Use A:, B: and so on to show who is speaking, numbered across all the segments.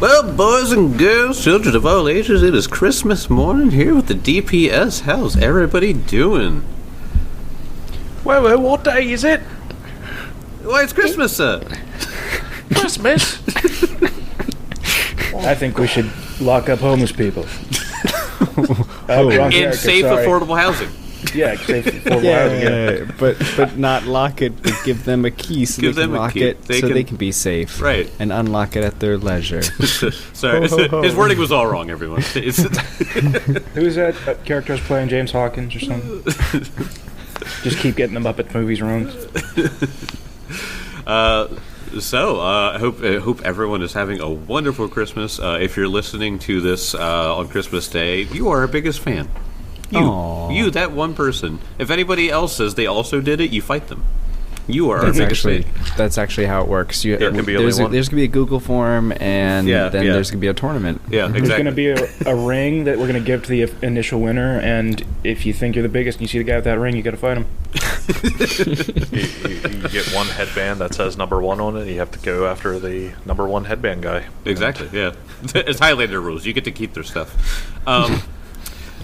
A: Well, boys and girls, children of all ages, it is Christmas morning here with the DPS. How's everybody doing?
B: Well, what day is it?
A: Why, it's Christmas, sir.
B: Christmas?
C: I think we should lock up homeless people.
A: In safe, affordable housing.
C: Yeah, safe, affordable housing.
D: But not lock it, but give them a key so
A: Give
D: they can
A: them a
D: lock
A: key.
D: it they can be safe.
A: Right.
D: And unlock it at their leisure.
A: Sorry, his wording was all wrong, everyone.
C: Who's that character who's playing James Hawkins or something? Just keep getting the Muppet movies wrong.
A: I hope everyone is having a wonderful Christmas. If you're listening to this on Christmas Day, you are our biggest fan. You, that one person. If anybody else says they also did it, you fight them. You are our biggest fan.
D: That's actually how it works. There's going to be a Google form, and then there's going to be a tournament.
A: Yeah, exactly.
C: There's going to be a ring that we're going to give to the initial winner, and if you think you're the biggest and you see the guy with that ring, you got to fight him.
B: you get one headband that says number 1 on it. You have to go after the number 1 headband guy.
A: Exactly. Yeah, it's Highlander rules. You get to keep their stuff.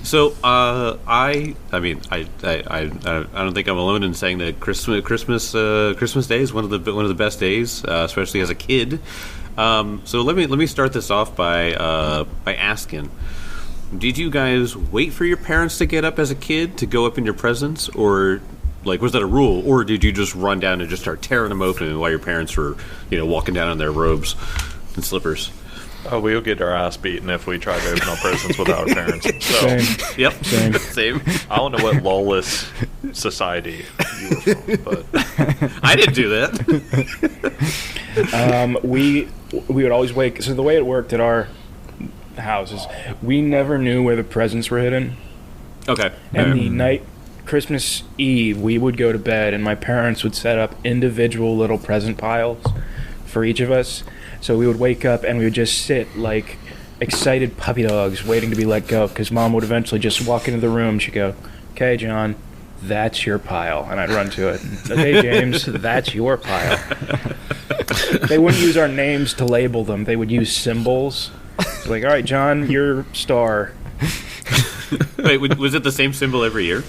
A: So I don't think I'm alone in saying that Christmas Day is one of the best days, especially as a kid. So let me start this off by asking: did you guys wait for your parents to get up as a kid to go up in your presents, or was that a rule, or did you just run down and just start tearing them open while your parents were walking down in their robes and slippers?
B: Oh, we'll get our ass beaten if we try to open up presents without our parents. So,
C: Same.
A: Yep,
C: Same.
B: I don't know what lawless society you were from, but
A: I didn't do that.
C: We would always wake. So the way it worked at our house is we never knew where the presents were hidden.
A: Okay.
C: And the night Christmas Eve, we would go to bed, and my parents would set up individual little present piles for each of us. So we would wake up and we would just sit like excited puppy dogs waiting to be let go, because Mom would eventually just walk into the room. She'd go, "Okay, John, that's your pile." And I'd run to it. "Okay, James, that's your pile." They wouldn't use our names to label them. They would use symbols. It's like, "All right, John, you're star."
A: Wait, was it the same symbol every year?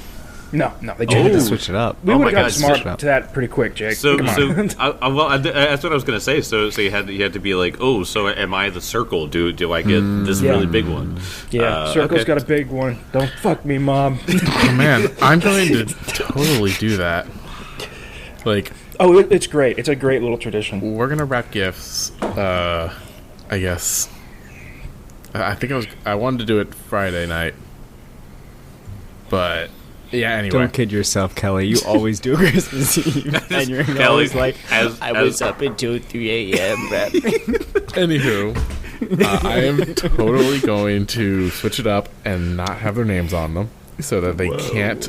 C: No, they changed
D: to
C: it.
D: switch it up.
C: We would have
A: God,
C: got smart to that pretty quick, Jake.
A: So,
C: Come on.
A: that's what I was going to say. So you had to be like, oh, so am I the circle? Do I get this really big one?
C: Yeah, Circle's got a big one. Don't fuck me, Mom.
E: Oh, man, I'm going to totally do that.
C: It's great. It's a great little tradition.
E: We're going to wrap gifts, I guess. I wanted to do it Friday night. But... yeah, anyway.
D: Don't kid yourself, Kelly. You always do Christmas Eve. And you're always like, I was up until 3 a.m.
E: Anywho, I am totally going to switch it up and not have their names on them so that they can't...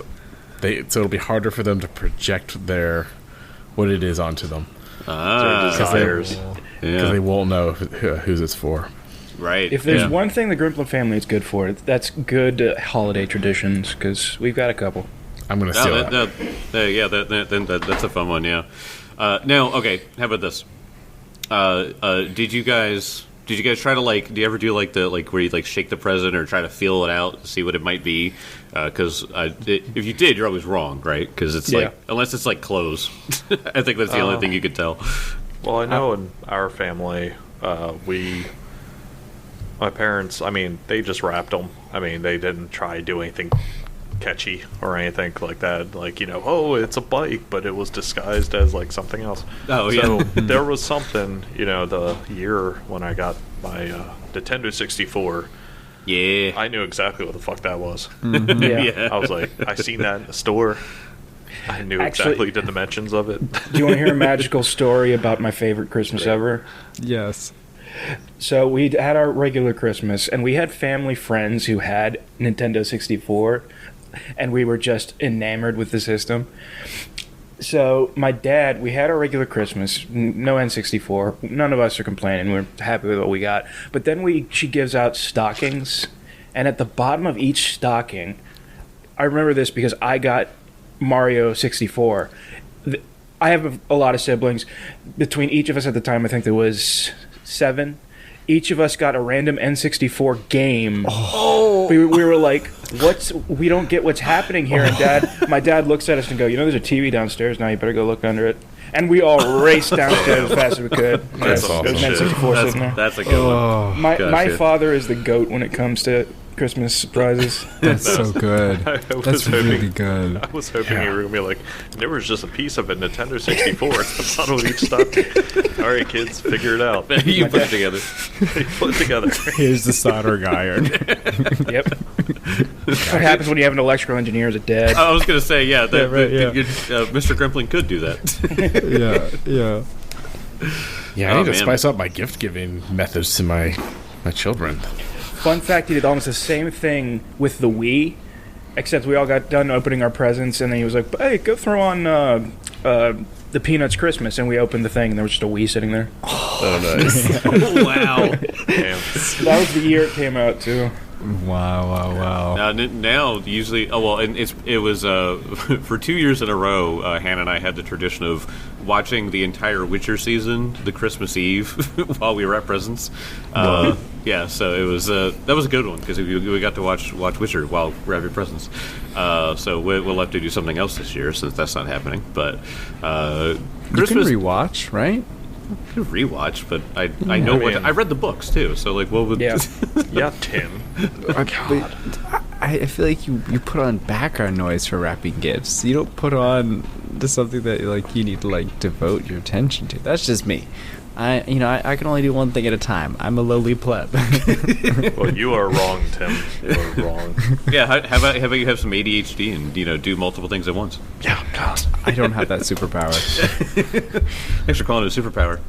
E: so it'll be harder for them to project what it is onto them.
B: their desires.
E: Because they won't know whose it's for.
A: Right.
C: If there's one thing the Grimplin family is good for, that's good holiday traditions, because we've got a couple.
E: I'm going to steal that.
A: That's a fun one, yeah. Now, okay, how about this? Did you guys try to, do you ever do, where you, shake the present or try to feel it out, see what it might be? Because if you did, you're always wrong, right? Because it's, unless it's, clothes. I think that's the only thing you could tell.
B: Well, I know in our family, my parents, they just wrapped them. They didn't try to do anything catchy or anything like that. It's a bike, but it was disguised as, something else.
A: Oh,
B: so there was something, the year when I got my Nintendo 64.
A: Yeah.
B: I knew exactly what the fuck that was.
C: Mm-hmm. Yeah.
B: I was like, I seen that in the store. I knew exactly the dimensions of it.
C: Do you want to hear a magical story about my favorite Christmas ever?
D: Yes.
C: So we had our regular Christmas, and we had family friends who had Nintendo 64, and we were just enamored with the system. So my dad, we had our regular Christmas, no N64. None of us are complaining. We're happy with what we got. But then she gives out stockings, and at the bottom of each stocking, I remember this because I got Mario 64. I have a lot of siblings. Between each of us at the time, I think there was 7. each of us got a random N64 game. Oh. We were like, we don't get what's happening here. And my dad looks at us and goes, there's a TV downstairs now, you better go look under it. And we all raced downstairs as fast as we could.
B: That's awesome.
C: N64 sitting there.
A: That's a good one.
C: My father is the GOAT when it comes to Christmas surprises.
D: That's so good. That's really good.
B: I was hoping you were going to be like, there was just a piece of a Nintendo 64 at the bottom of each stocking. All right, kids, figure it out.
A: You put it together.
B: You put it together.
D: Here's the soldering iron.
C: Yep. What happens when you have an electrical engineer as a dad?
A: I was going to say, Mr. Grimpling could do that.
E: Yeah, I need to spice up my gift-giving methods to my children.
C: Fun fact, he did almost the same thing with the Wii, except we all got done opening our presents, and then he was like, hey, go throw on the Peanuts Christmas, and we opened the thing, and there was just a Wii sitting there.
B: Oh, nice.
A: Wow.
B: Damn.
C: That was the year it came out, too.
D: Wow.
A: Now usually, and it was for 2 years in a row. Hannah and I had the tradition of watching the entire Witcher season, the Christmas Eve, while we were at presents. Yeah, so it was that was a good one because we got to watch Witcher while we're having presents. So we'll have to do something else this year since that's not happening. But
D: Christmas, you can rewatch, right?
A: Rewatch, but I know what I read the books too. So like, what would
B: yeah, Tim?
D: God. I feel like you put on background noise for wrapping gifts. You don't put on to something that like you need to like devote your attention to. That's just me. I can only do one thing at a time. I'm a lowly pleb.
B: Well, you are wrong, Tim. You are wrong.
A: Yeah, how about you have some ADHD and do multiple things at once?
B: Yeah, God.
D: I don't have that superpower.
A: Thanks for calling it a superpower.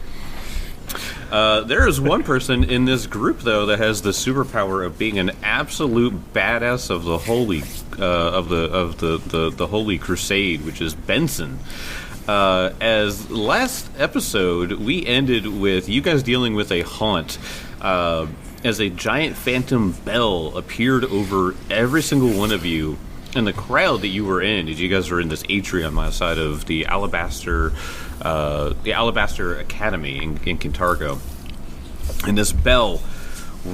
A: There is one person in this group though that has the superpower of being an absolute badass of the holy the Holy Crusade, which is Benson. As last episode, we ended with you guys dealing with a haunt as a giant phantom bell appeared over every single one of you. And the crowd that you were in, as you guys were in this atrium outside of the Alabaster Academy in Kintargo, and this bell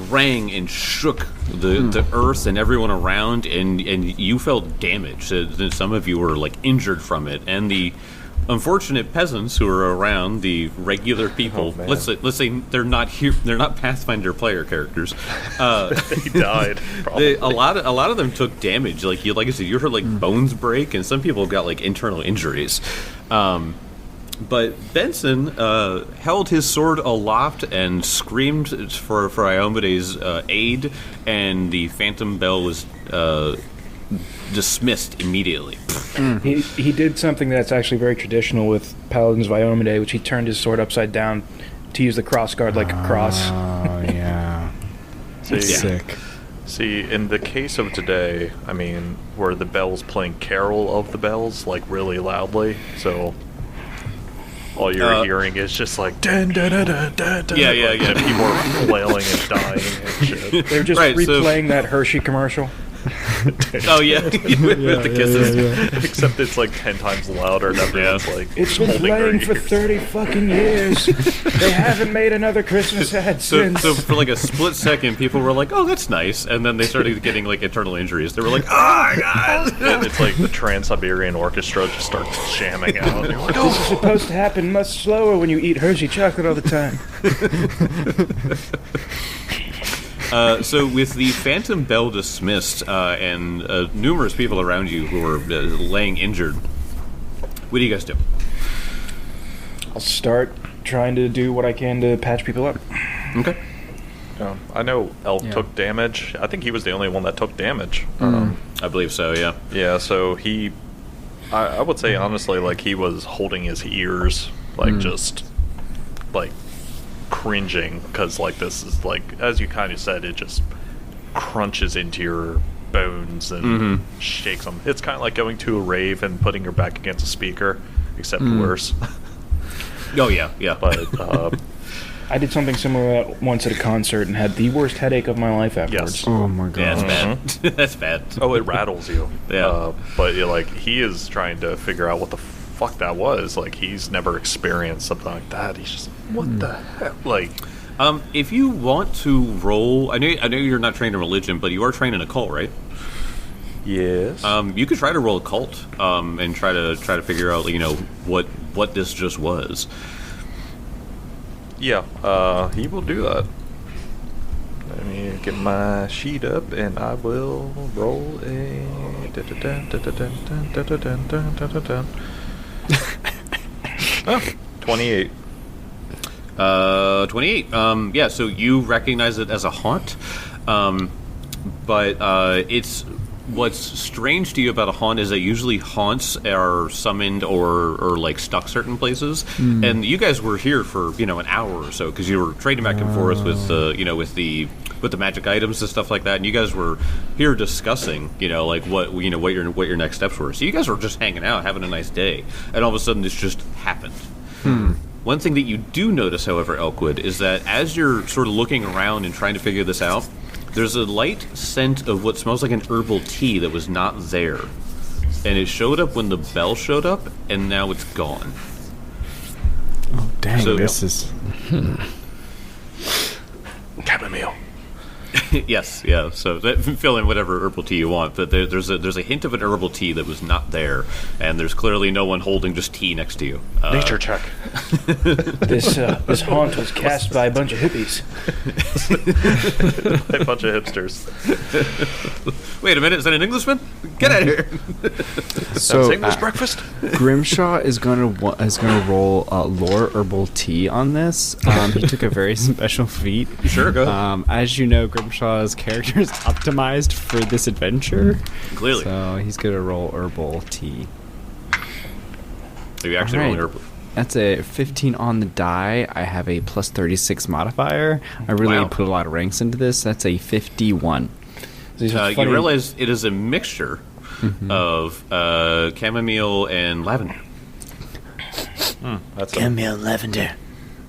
A: rang and shook the earth and everyone around, and you felt damage. Some of you were like injured from it, and the unfortunate peasants who are around, the regular people, let's say they're not here, they're not Pathfinder player characters.
B: They died.
A: A lot of them took damage. Like I said, you heard like bones break, and some people got like internal injuries. But Benson held his sword aloft and screamed for Iomede's aid, and the phantom bell was dismissed immediately.
C: He did something that's actually very traditional with Paladins of Iomade, which he turned his sword upside down to use the cross guard like a cross.
D: Oh, yeah. Sick.
B: See, in the case of today, I mean, were the bells playing Carol of the Bells, like, really loudly? So all you're hearing is just like, dun, dun, dun, dun, dun, dun,
A: yeah.
B: And people are flailing and dying and shit.
C: They're just replaying that Hershey commercial.
A: Oh yeah, with the kisses.
D: Yeah.
B: Except it's like 10 times louder, and everyone's like,
C: it's been playing for 30 fucking years. They haven't made another Christmas ad since.
A: So for like a split second, people were like, "Oh, that's nice," and then they started getting like internal injuries. They were like, "Oh my god!"
B: And it's like the Trans-Siberian Orchestra just starts jamming out. And you're like,
C: this is supposed to happen much slower when you eat Hershey chocolate all the time.
A: So with the phantom bell dismissed and numerous people around you who are laying injured, what do you guys do?
C: I'll start trying to do what I can to patch people up.
A: Okay.
B: I know Elk took damage. I think he was the only one that took damage.
A: I believe so, yeah.
B: Yeah, so I would say honestly, like, he was holding his ears, like, just, like, cringing, because like this is like, as you kind of said, it just crunches into your bones and shakes them. It's kind of like going to a rave and putting your back against a speaker, except worse.
A: Oh yeah.
B: But
C: I did something similar once at a concert and had the worst headache of my life afterwards.
B: Yes.
D: Oh my god.
A: Yeah, that's bad. That's bad.
B: Oh, it rattles you.
A: Yeah.
B: But like, he is trying to figure out what the fuck that was. Like, he's never experienced something like that. He's just, what the heck? Like,
A: If you want to roll, I know you're not trained in religion, but you are trained in occult, right?
B: Yes.
A: You could try to roll occult, and try to figure out, what this just was.
B: Yeah, he will do that. Let me get my sheet up, and I will roll a. 28.
A: 28. Yeah, so you recognize it as a haunt, but it's what's strange to you about a haunt is that usually haunts are summoned or like stuck certain places, and you guys were here for an hour or so because you were trading back and forth with with the magic items and stuff like that, and you guys were here discussing what your next steps were. So you guys were just hanging out, having a nice day, and all of a sudden this just happened. One thing that you do notice, however, Elkwood, is that as you're sort of looking around and trying to figure this out, there's a light scent of what smells like an herbal tea that was not there. And it showed up when the bell showed up, and now it's gone.
D: Oh, dang,
A: So-
D: this is...
B: Chamomile.
A: Yes, yeah. So fill in whatever herbal tea you want, but there's a hint of an herbal tea that was not there, and there's clearly no one holding just tea next to you.
B: Nature check.
C: This haunt was cast by a bunch of hippies.
B: A bunch of hipsters.
A: Wait a minute, is that an Englishman? Get out of here!
D: So,
B: That's English breakfast?
D: Grimshaw is gonna roll lore herbal tea on this. He took a very special feat.
A: Sure, go ahead.
D: As you know, Grimshaw's character is optimized for this adventure.
A: Clearly.
D: So he's gonna roll herbal tea.
A: Are you actually
D: Alright.
A: rolling herbal?
D: That's a 15 on the die. I have a plus 36 modifier. I really
A: Wow.
D: put a lot of ranks into this. That's a 51.
C: These are
A: You
C: funny-
A: realize it is a mixture of chamomile and lavender.
B: That's
F: Chamomile lavender.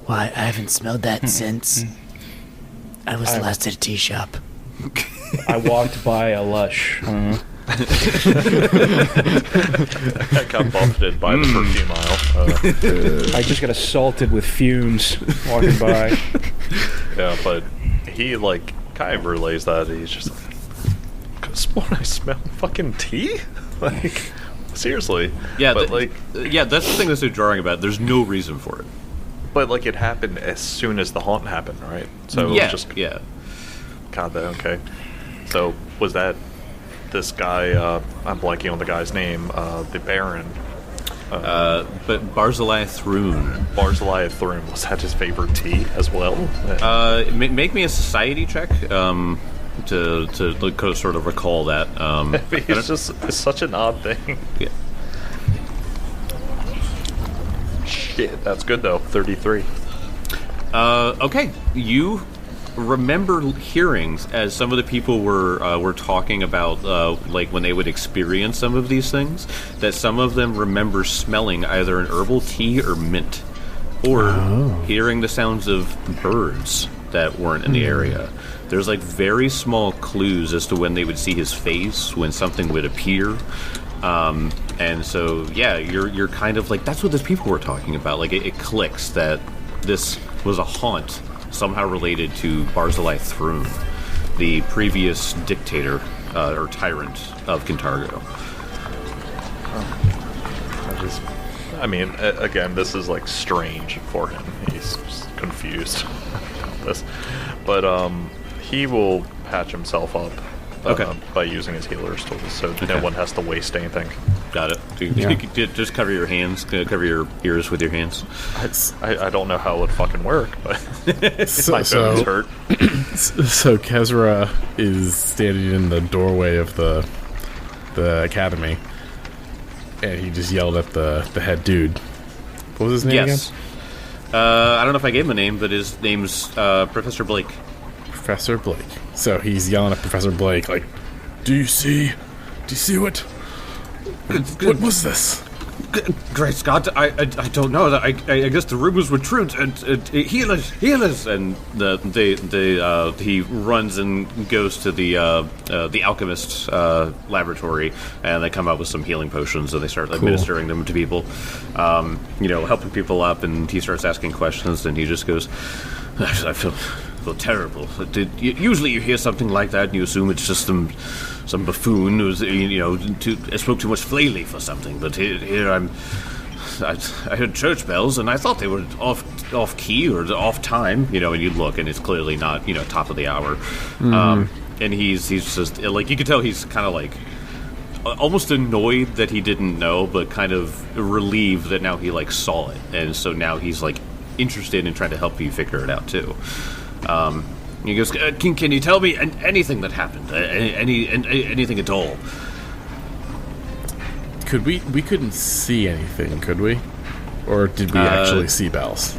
F: Why, I haven't smelled that since I was last at a tea shop.
C: I walked by a Lush.
B: I got bumped by the perfume aisle.
C: I just got assaulted with fumes walking by.
B: Yeah, but he kind of relays that. He's just like, "Could've sworn I smell fucking tea." Like, seriously.
A: Yeah,
B: but
A: yeah, that's the thing that's so jarring about it. There's no reason for it.
B: but it happened as soon as the haunt happened, right? So
A: Yeah,
B: just
A: yeah.
B: God, that okay. So was that this guy? I'm blanking on the guy's name. The Baron.
A: But Barzillai Thrune.
B: Barzillai Thrum, was that his favorite tea as well?
A: Make me a society check to sort of recall that.
B: It's such an odd thing.
A: Yeah.
B: Shit, that's good though. 33.
A: Okay, you remember hearing as some of the people were talking about like when they would experience some of these things, that some of them remember smelling either an herbal tea or mint, or hearing the sounds of birds that weren't in the area. There's like very small clues as to when they would see his face, when something would appear. And so, yeah, you're kind of like, that's what those people were talking about. Like, it clicks that this was a haunt somehow related to Barzillai Thrune, the previous dictator or tyrant of Kintargo.
B: I mean, again, this is like strange for him. He's just confused about this, but he will patch himself up.
A: Okay.
B: By using his healer's tools, so no one has to waste anything.
A: Got it. You could just cover your hands, cover your ears with your hands.
B: I don't know how it would fucking work, but my bones hurt.
E: So Kezra is standing in the doorway of the academy, and he just yelled at the head dude. What was his name
A: Yes. I don't know if I gave him a name, but his name's Professor Blake.
E: again? Professor Blake. So he's yelling at Professor Blake, like, "Do you see what? What was this?"
A: Great Scott, I don't know. I guess the rumors were true. And healers, and he runs and goes to the alchemist's laboratory, and they come up with some healing potions, and they start administering them to people, helping people up. And he starts asking questions, and he just goes, I feel terrible. Usually you hear something like that and you assume it's just some buffoon who's spoke too much flayleaf or something. But here I heard church bells and I thought they were off key or off time. And you look and it's clearly not top of the hour. And he's just like, you can tell he's kind of like almost annoyed that he didn't know, but kind of relieved that now he like saw it, and so now he's like interested in trying to help you figure it out too. He goes, can you tell me anything that happened? Anything at all?
E: Could we couldn't see anything, could we? Or did we actually see bells?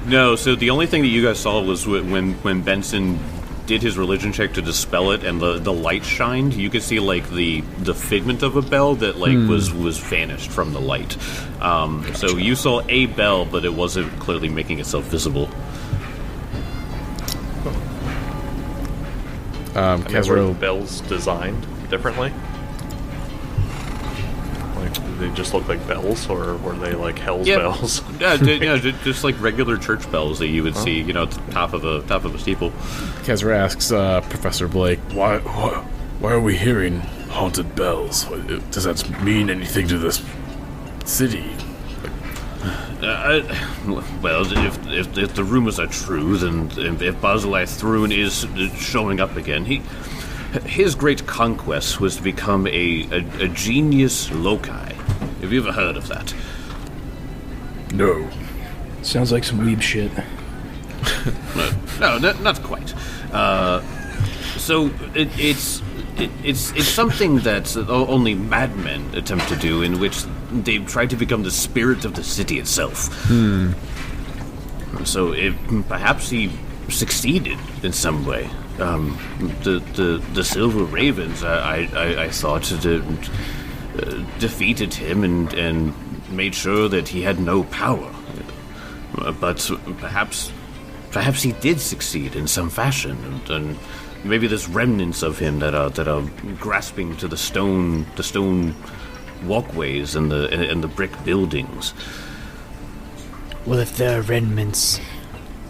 A: No, so the only thing that you guys saw was when Benson did his religion check to dispel it, and the light shined. You could see like the figment of a bell that like was vanished from the light. Gotcha. So you saw a bell, but it wasn't clearly making itself visible.
B: Were bells designed differently? Like, did they just look like bells, or were they like hell's bells?
A: Just like regular church bells that you would see, at the top of a steeple.
E: Kezra asks Professor Blake, why are we hearing haunted bells? Does that mean anything to this city?
A: Well, if the rumors are true, then if Barzillai Thrun is showing up again, his great conquest was to become a genius loci. Have you ever heard of that?
E: No.
C: Sounds like some weeb shit.
A: No, not quite. So it's something that only madmen attempt to do, in which they try to become the spirit of the city itself. So perhaps he succeeded in some way. The Silver Ravens, I thought, defeated him and made sure that he had no power. But perhaps he did succeed in some fashion, and maybe there's remnants of him that are grasping to the stone walkways and the brick buildings.
F: Well, if there are remnants,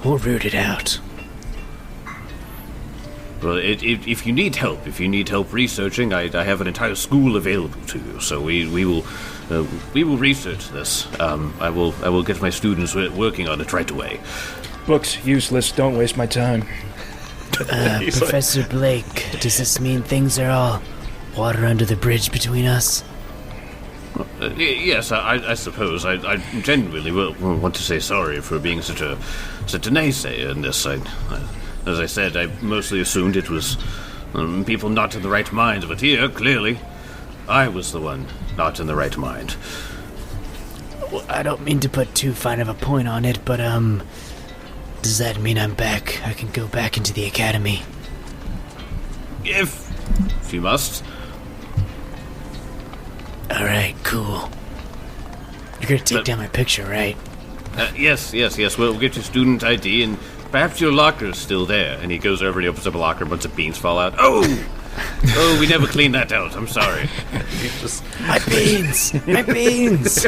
F: we'll root it out.
A: Well, if you need help researching, I have an entire school available to you. So we will research this. I will get my students working on it right away.
C: Books useless. Don't waste my time.
F: Professor Blake, does this mean things are all water under the bridge between us?
A: Yes, I suppose. I genuinely will want to say sorry for being such a naysayer in this. As I said, I mostly assumed it was people not in the right mind, but here, clearly, I was the one not in the right mind.
F: Well, I don't mean to put too fine of a point on it, but, does that mean I'm back? I can go back into the academy?
A: If you must.
F: Alright, cool. You're gonna take down my picture, right?
A: Yes. We'll get your student ID, and perhaps your locker's still there. And he goes over and he opens up a locker, a bunch of beans fall out. Oh, we never cleaned that out. I'm sorry.
F: My beans! My beans!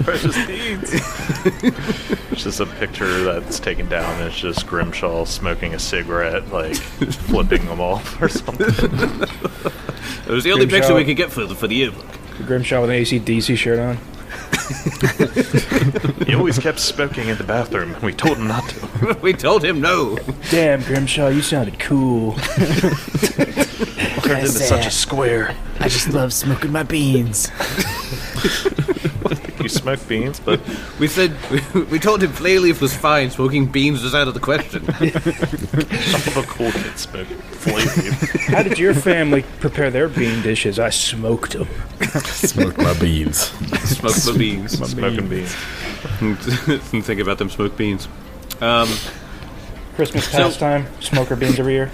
B: Precious beans! It's just a picture that's taken down, and it's just Grimshaw smoking a cigarette, like, flipping them off or something.
A: It was the only picture we could get for the yearbook.
C: Grimshaw with an AC/DC shirt on.
B: He always kept smoking in the bathroom, and we told him not to.
A: We told him no.
C: Damn, Grimshaw, you sounded cool.
B: Turned into such a square.
F: I just love smoking my beans.
B: You smoke beans, but
A: we told him flayleaf was fine. Smoking beans was out of the question.
B: all the cool kids smoke flayleaf.
C: How did your family prepare their bean dishes? I smoked them.
E: Smoked my beans.
A: Smoked my beans.
B: Smoking beans.
A: Think about them smoked beans.
C: Christmas pastime, smoker beans every year.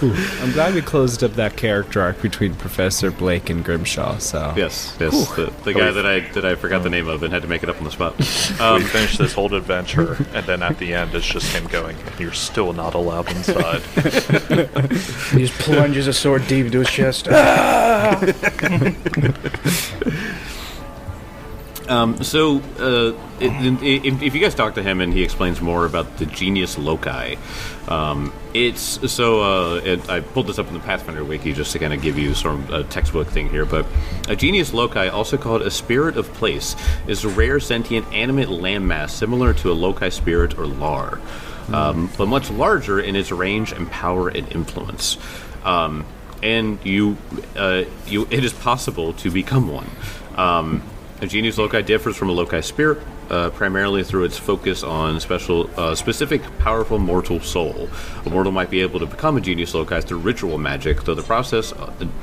D: I'm glad we closed up that character arc between Professor Blake and Grimshaw. So
A: yes, the guy that I forgot the name of and had to make it up on the spot.
B: We finished this whole adventure, and then at the end, it's just him going, "You're still not allowed inside."
C: He just plunges a sword deep into his chest. Ah!
A: If you guys talk to him and he explains more about the genius loci, it's so. I pulled this up in the Pathfinder wiki just to kind of give you sort of a textbook thing here. But a genius loci, also called a spirit of place, is a rare sentient animate landmass similar to a loci spirit or lar, but much larger in its range and power and influence. And it is possible to become one. A genius loci differs from a loci spirit primarily through its focus on specific, powerful mortal soul. A mortal might be able to become a genius loci through ritual magic, though the process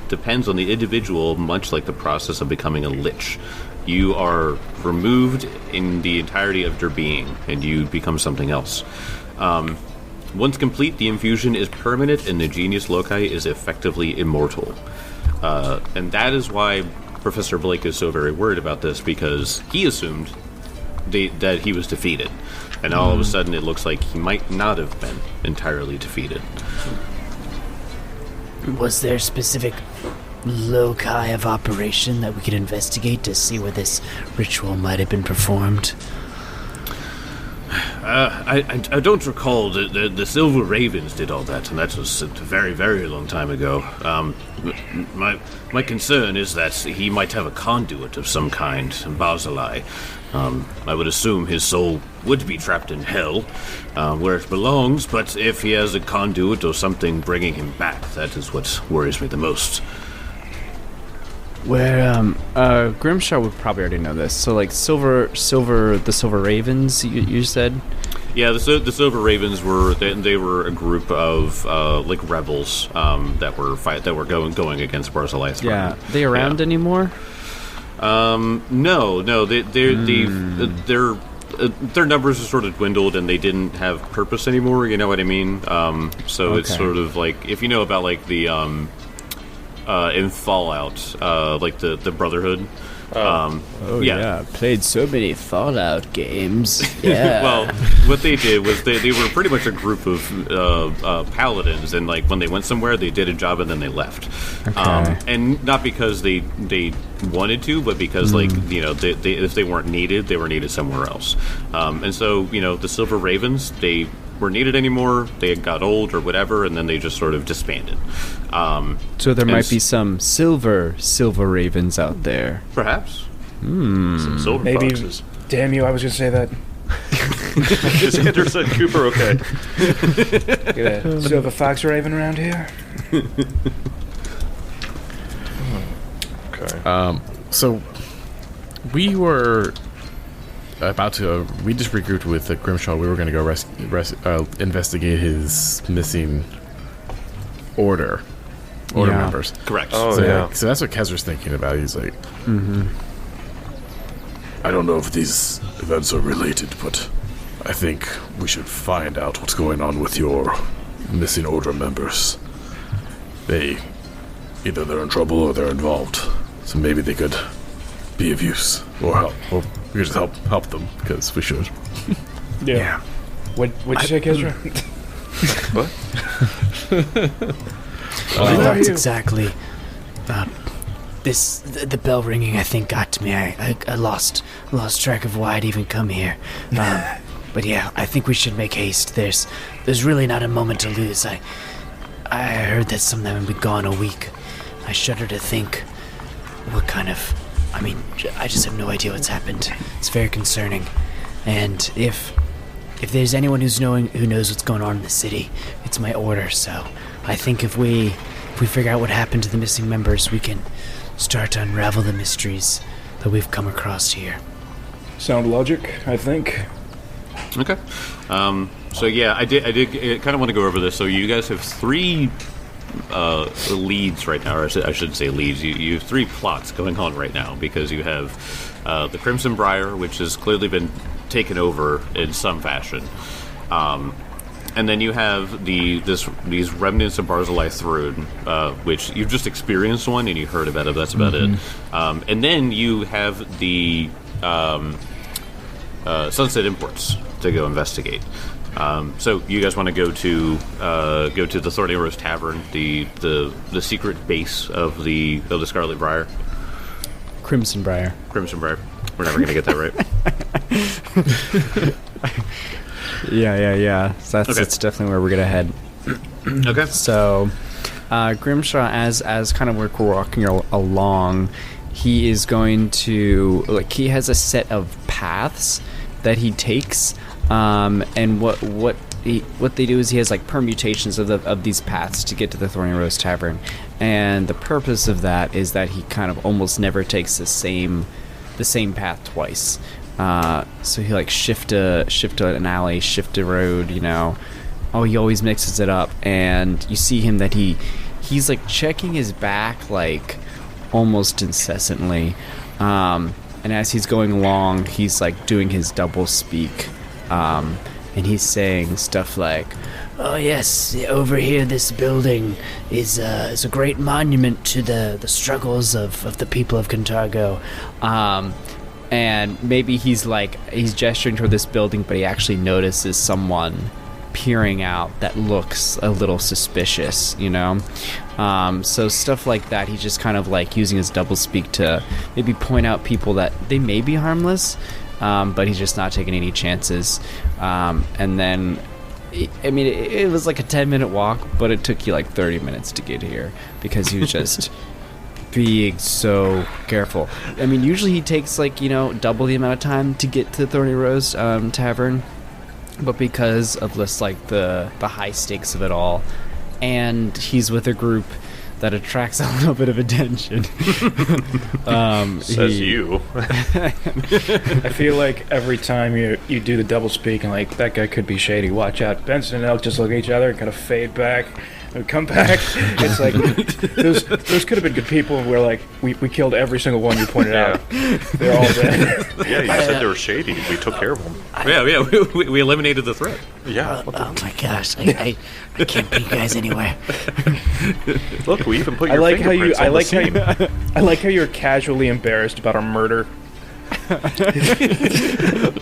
A: depends on the individual, much like the process of becoming a lich. You are removed in the entirety of your being, and you become something else. Once complete, the infusion is permanent, and the genius loci is effectively immortal. And that is why Professor Blake is so very worried about this, because he assumed that he was defeated, and all of a sudden it looks like he might not have been entirely defeated.
F: Was there specific loci of operation that we could investigate to see where this ritual might have been performed?
A: I don't recall. The Silver Ravens did all that, and that was a very, very long time ago. My concern is that he might have a conduit of some kind, Barzillai. I would assume his soul would be trapped in hell, where it belongs, but if he has a conduit or something bringing him back, that is what worries me the most.
D: Where, Grimshaw would probably already know this. So, like, the Silver Ravens, you said?
A: Yeah, the Silver Ravens were a group of like rebels that were going against Barzillai.
D: Yeah, they around anymore?
A: No, their numbers are sort of dwindled, and they didn't have purpose anymore. You know what I mean? So it's sort of like, if you know about like the in Fallout, like the Brotherhood.
D: Yeah, played so many Fallout games. Yeah.
A: Well, what they did was they were pretty much a group of paladins, and like when they went somewhere, they did a job and then they left.
D: Okay.
A: And not because they wanted to, but because like they if they weren't needed, they were needed somewhere else. And so the Silver Ravens, they were needed anymore. They got old or whatever, and then they just sort of disbanded.
D: So there might be some silver ravens out there.
A: Perhaps.
B: Some silver
C: Maybe.
B: foxes.
C: Damn you! I was gonna say that.
B: Is Anderson Cooper okay?
C: Look at that silver fox raven around here.
B: Okay.
E: So we were about to. We just regrouped with Grimshaw. We were going to go investigate his missing order members.
A: Correct.
B: Oh,
E: So,
B: yeah.
E: so that's what Kezra's thinking about. He's like,
G: I don't know if these events are related, but I think we should find out what's going on with your missing order members. Either they're in trouble or they're involved, so maybe they could be of use or help.
E: well, we could just help them because we should.
C: Yeah. What'd you say, Kezra?
F: That's exactly. The bell ringing, I think, got to me. I lost track of why I'd even come here. But yeah, I think we should make haste. There's really not a moment to lose. I heard that some of them have been gone a week. I shudder to think what kind of. I mean, I just have no idea what's happened. It's very concerning. And if there's anyone who knows what's going on in the city, it's my order. So I think if we figure out what happened to the missing members, we can start to unravel the mysteries that we've come across here.
C: Sound logic, I think.
A: Okay. So yeah, I did kind of want to go over this. So you guys have three leads right now, or I should say leads. You have three plots going on right now, because you have the Crimson Briar, which has clearly been taken over in some fashion, and then you have these remnants of Barzillai Throne, which you've just experienced one and you heard about it. That's about it. And then you have the Sunset Imports to go investigate. So you guys want to go to the Thorny Rose Tavern, the secret base of the Scarlet Briar,
D: Crimson Briar.
A: Crimson Briar. We're never gonna get that right.
D: Yeah. So that's definitely where we're gonna head.
A: Okay.
D: So, Grimshaw, as kind of we're walking along, he is going to he has a set of paths that he takes, and what they do is he has permutations of these paths to get to the Thorny Rose Tavern, and the purpose of that is that he kind of almost never takes the same path twice. So he shift an alley, shift a road, he always mixes it up, and you see him that he's checking his back almost incessantly, and as he's going along, he's doing his double speak, and he's saying stuff like,
F: "Oh yes, over here this building is a great monument to the struggles of the people of Cantargo."
D: And maybe he's gesturing toward this building, but he actually notices someone peering out that looks a little suspicious, so stuff like that. He's just kind of using his doublespeak to maybe point out people that they may be harmless, but he's just not taking any chances. And then it was a 10-minute walk, but it took you 30 minutes to get here because he was just being so careful. Usually he takes double the amount of time to get to the Thorny Rose Tavern, but because of this the high stakes of it all, and he's with a group that attracts a little bit of attention.
B: Says you.
C: I feel like every time you do the double speak and that guy could be shady, watch out. Benson and Elk just look at each other and kind of fade back and come back. It's those could have been good people, and we're we killed every single one you pointed out. They're all dead.
B: Yeah, you said they were shady. We took care of them.
A: Yeah, we eliminated the threat.
B: Yeah.
F: Oh my gosh, I can't put you guys anywhere.
B: Look, we even put your fingerprints on the scene.
C: I like how you're casually embarrassed about our murder.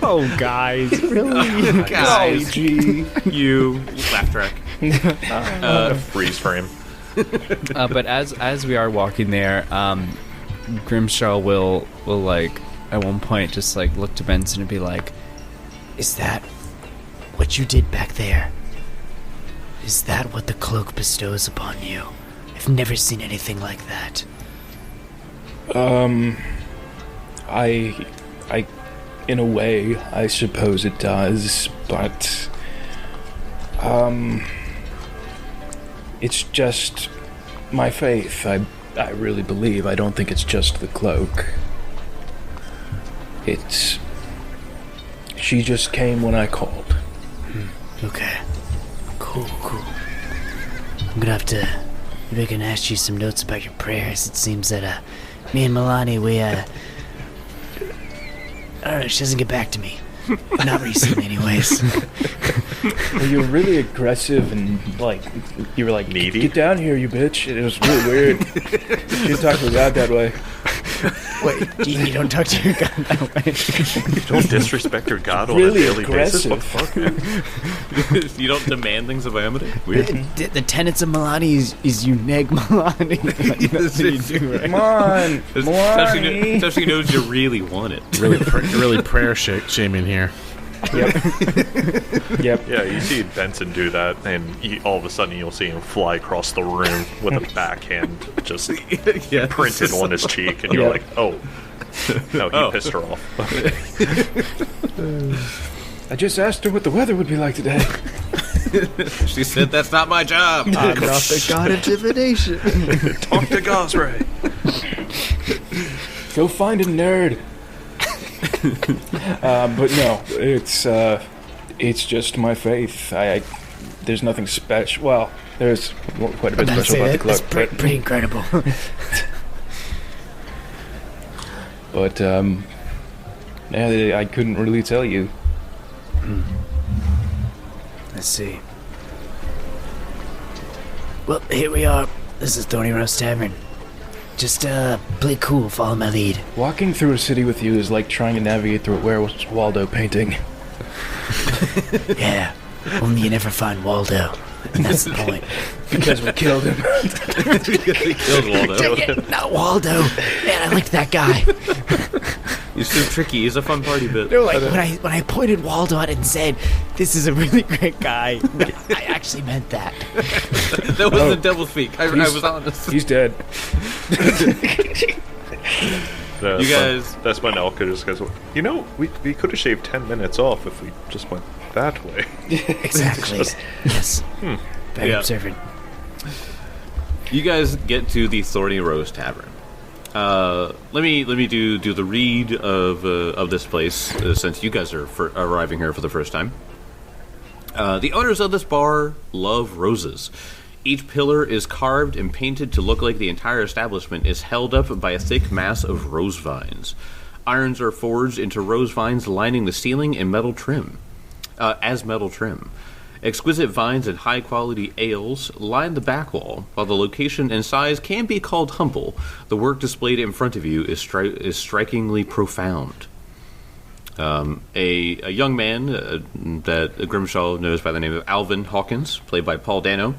D: Oh, guys, really?
A: Guys, you laugh track.
B: Freeze frame.
D: But as we are walking there, Grimshaw will at one point just look to Benson and be like,
F: "Is that what you did back there? Is that what the cloak bestows upon you? I've never seen anything like that."
C: I in a way, I suppose it does, but it's just my faith. I really believe. I don't think it's just the cloak. She just came when I called.
F: Okay. Cool. I'm gonna have to... Maybe I can ask you some notes about your prayers. It seems that, me and Milani, we, I don't know, she doesn't get back to me. Not recently, anyways.
C: Well, you were really aggressive and, you were
B: needy?
C: "Get down here, you bitch." It was really weird. She didn't talk to God that way.
F: Wait, you don't talk to your God that way?
B: You don't disrespect your God on
C: Really
B: a daily basis? What
C: aggressive.
B: the fuck, man?
A: You don't demand things of Amity? Weird.
F: The tenets of Milani is you neg Milani. That's what you do, right?
C: Come on, Milani.
A: Especially he knows you really want it.
E: Really prayer shaming here.
C: Yep.
B: Yeah, you see Benson do that, and all of a sudden you'll see him fly across the room with a backhand just printed on his cheek, and you're like, oh. No, he pissed her off.
C: I just asked her what the weather would be like today.
A: She said, "That's not my job."
D: I'm not the god of divination.
B: Talk to Gosray.
C: Go find a nerd. But no, it's just my faith. There's nothing special. Well, there's quite a bit special about the cloak.
F: That's pretty incredible.
C: But I couldn't really tell you.
F: Let's see. Well, here we are. This is Thorny Rose Tavern. Just play cool, follow my lead.
C: Walking through a city with you is like trying to navigate through a Where's Waldo painting.
F: Yeah, only you never find Waldo. And that's the point.
C: Because we killed him.
A: He killed Waldo.
F: Dang it, not Waldo. Man, I liked that guy.
A: He's so tricky. He's a fun party bit.
F: No, like when I pointed Waldo out and said, "This is a really great guy," I actually meant that.
A: That wasn't double speak. I was honest.
C: He's dead.
A: You guys-
B: That's when Elka just goes, you know, we could have shaved 10 minutes off if we just went that way.
F: Exactly. Yes. Very
A: Yeah.
F: observant.
A: You guys get to the Thorny Rose Tavern. Let me do the read of this place since you guys are arriving here for the first time. The owners of this bar love roses. Each pillar is carved and painted to look like the entire establishment is held up by a thick mass of rose vines. Irons are forged into rose vines lining the ceiling in metal trim. Exquisite vines and high-quality ales line the back wall. While the location and size can be called humble, the work displayed in front of you is strikingly profound. A young man that Grimshaw knows by the name of Alvin Hawkins, played by Paul Dano,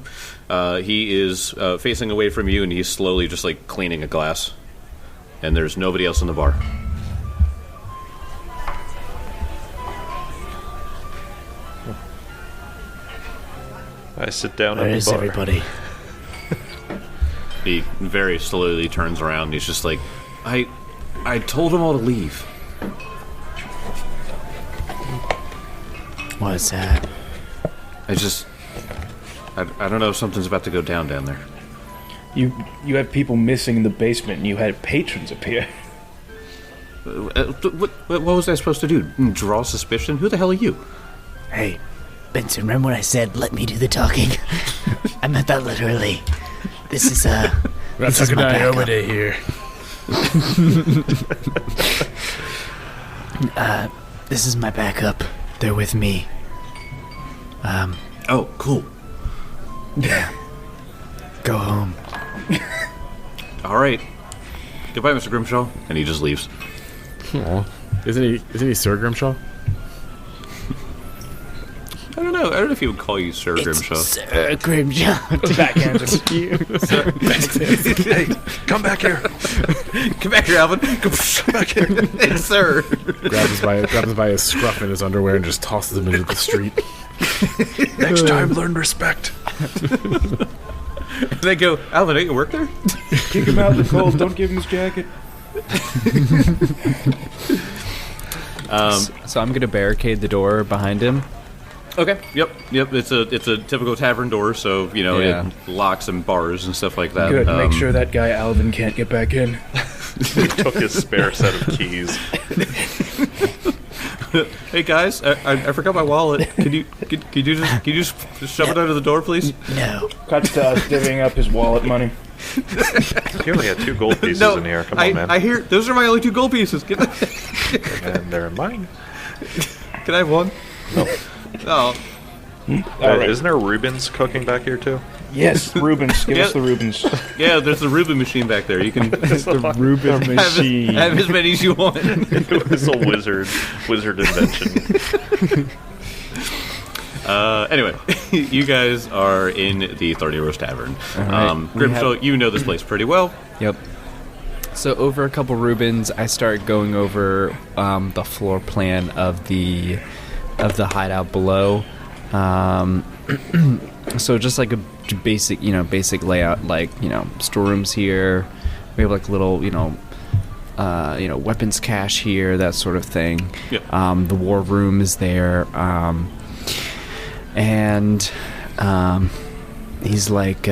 A: he is facing away from you, and he's slowly just like cleaning a glass. And there's nobody else in the bar.
B: I sit down
F: Where
B: at the
F: is
B: bar.
F: everybody?
A: He very slowly turns around. And he's just like, I told them all to leave.
F: What's that?
A: I don't know if something's about to go down there.
C: You have people missing in the basement, and you had patrons appear.
A: What was I supposed to do? Draw suspicion? Who the hell are you?
F: Hey, Benson, remember when I said, let me do the talking? I meant that literally. This is,
E: We're not
F: this is
E: talking
F: my
E: to
F: backup.
E: Iomade here.
F: This is my backup. They're with me.
A: Oh, cool.
F: Yeah. Go home.
A: All right. Goodbye, Mr. Grimshaw. And he just leaves.
E: Aw. Isn't he Sir Grimshaw?
A: I don't know if he would call you Sir Grimshaw.
F: Sir Grimshaw.
C: Backhand you.
B: Hey, come back here.
A: Come back here, Alvin. Come back here. Yes, sir.
E: Grabs him by his scruff in his underwear and just tosses him into the street.
B: Next time, learn respect.
A: They go, Alvin, don't you work there?
C: Kick him out in the cold. Don't give him his jacket.
D: So I'm gonna barricade the door behind him.
A: Okay. Yep. It's a typical tavern door, so
D: Yeah.
A: it locks and bars and stuff like that.
C: Good. Make sure that guy Alvin can't get back in.
B: We took his spare set of keys.
A: Hey guys, I forgot my wallet. Can you just shove it under the door, please?
F: No.
C: Cuts to us divvying up his wallet money.
B: You only had 2 gold pieces in here. Come on, man.
A: I hear those are my only 2 gold pieces. Can
B: And they're mine.
A: I have one?
B: No.
A: Oh,
C: Alright.
B: Isn't there Rubens cooking back here, too?
C: Yes, Rubens. Give us
A: Yeah.
C: the Rubens.
A: yeah. There's the Reuben machine back there. You can
C: The Reuben machine.
A: have as many as you want.
B: It was a wizard invention.
A: Anyway, you guys are in the Thorny Rose Tavern.
D: right.
A: Grimshaw, you know this place pretty well.
D: Yep. So over a couple Rubens, I start going over the floor plan of the hideout below. So just like a basic layout, like storerooms here. We have like little weapons cache here, that sort of thing.
A: Yep.
D: The war room is there, and he's like,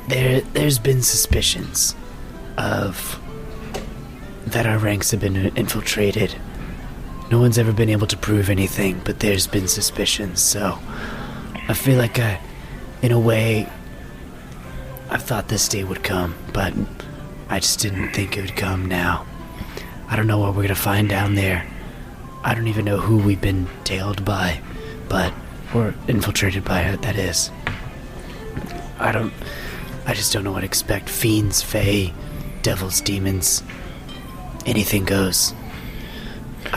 F: There's been suspicions of that our ranks have been infiltrated. No one's ever been able to prove anything, but there's been suspicions, so I feel like in a way, I thought this day would come, but I just didn't think it would come now. I don't know what we're gonna find down there. I don't even know who we've been tailed by, or infiltrated by, that is. I just don't know what to expect. Fiends, fae, devils, demons. Anything goes.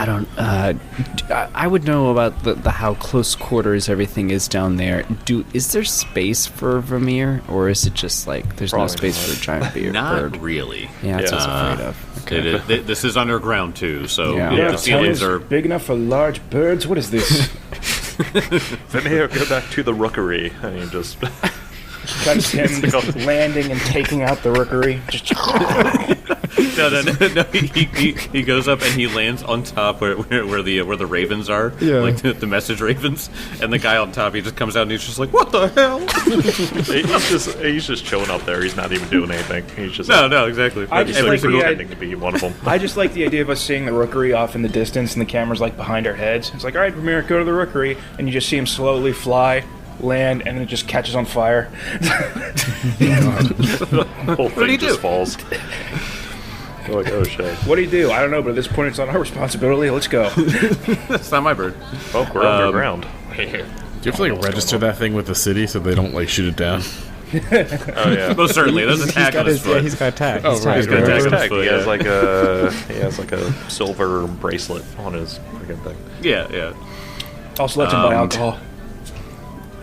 F: I don't.
D: I would know about the how close quarters everything is down there. Is there space for Vermeer, or is it just like there's no
B: Probably
D: space
B: not.
D: for a giant beard?
A: Not
D: bird?
A: really.
D: Yeah, that's what I was
B: Yeah.
D: afraid of. Okay.
A: It is, this is underground too, so
D: Yeah.
C: Yeah,
A: the ceilings
C: tunnels
A: are.
C: big enough for large birds. What is this?
B: Vermeer, go back to the rookery. And you just...
C: That's him landing and taking out the rookery. Just
A: No. He goes up and he lands on top where the ravens are,
D: Yeah.
A: like the message ravens, and the guy on top, he just comes out and he's just like, "What the hell?"
B: he's just chilling up there. He's not even doing anything. He's just
A: No, exactly.
C: I just
A: Every
C: like
A: single-
C: the
B: pretending to be one of them.
C: I just like the idea of us seeing the rookery off in the distance and the camera's like behind our heads. It's like, all right, Vermeer, go to the rookery, and you just see him slowly fly, land, and then it just catches on fire.
B: The whole
A: do you
B: thing
A: do?
B: just falls. You're like, oh shit.
C: What do you do? I don't know, but at this point, it's not our responsibility. Let's go.
A: That's not my bird.
B: Oh, we're underground.
E: Do you have to like register that thing with the city so they don't like shoot it down?
B: Oh yeah.
A: Most certainly, there's a tag on his foot.
D: he's got tag.
E: Oh,
D: He's
E: right.
D: tagged.
A: He's got a tag on his
B: Tag.
A: foot,
B: He has
A: yeah.
B: like a silver bracelet on his freaking thing.
A: Yeah.
C: Also, let him buy alcohol.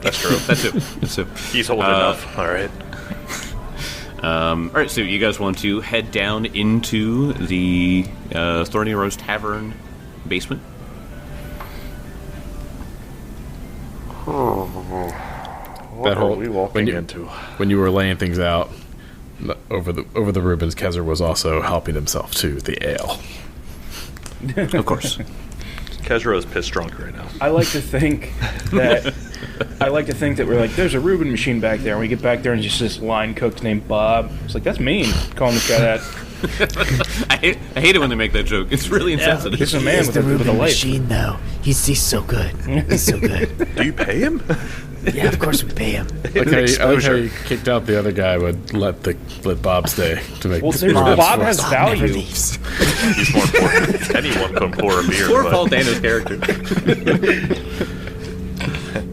B: That's true.
A: That's it.
B: He's holding enough. All right.
A: All right, so you guys want to head down into the Thorny Rose Tavern basement?
B: What
E: whole-
B: are we walking
E: when you-
B: into?
E: When you were laying things out over the Reubens, Kezar was also helping himself to the ale.
A: Of course.
B: Kezra is pissed drunk right now.
C: I like to think that we're like, there's a Reuben machine back there. And we get back there and just this line cook named Bob. It's like, that's mean. Calling this guy that.
A: I hate it when they make that joke. It's really insensitive.
C: This is a man
F: He's
C: with
F: the
C: a
F: Reuben
C: life.
F: machine, though. He's so good. He's so good.
B: Do you pay him?
F: Yeah, of course we pay him.
E: I like how you kicked out the other guy, but let Bob stay to make.
C: Well,
E: the
C: there's
E: Bob
C: Bob has
F: Bob never
C: value.
F: leaves.
B: He's more important. Anyone can pour a beer.
A: Poor
B: but
A: Paul Dano's character.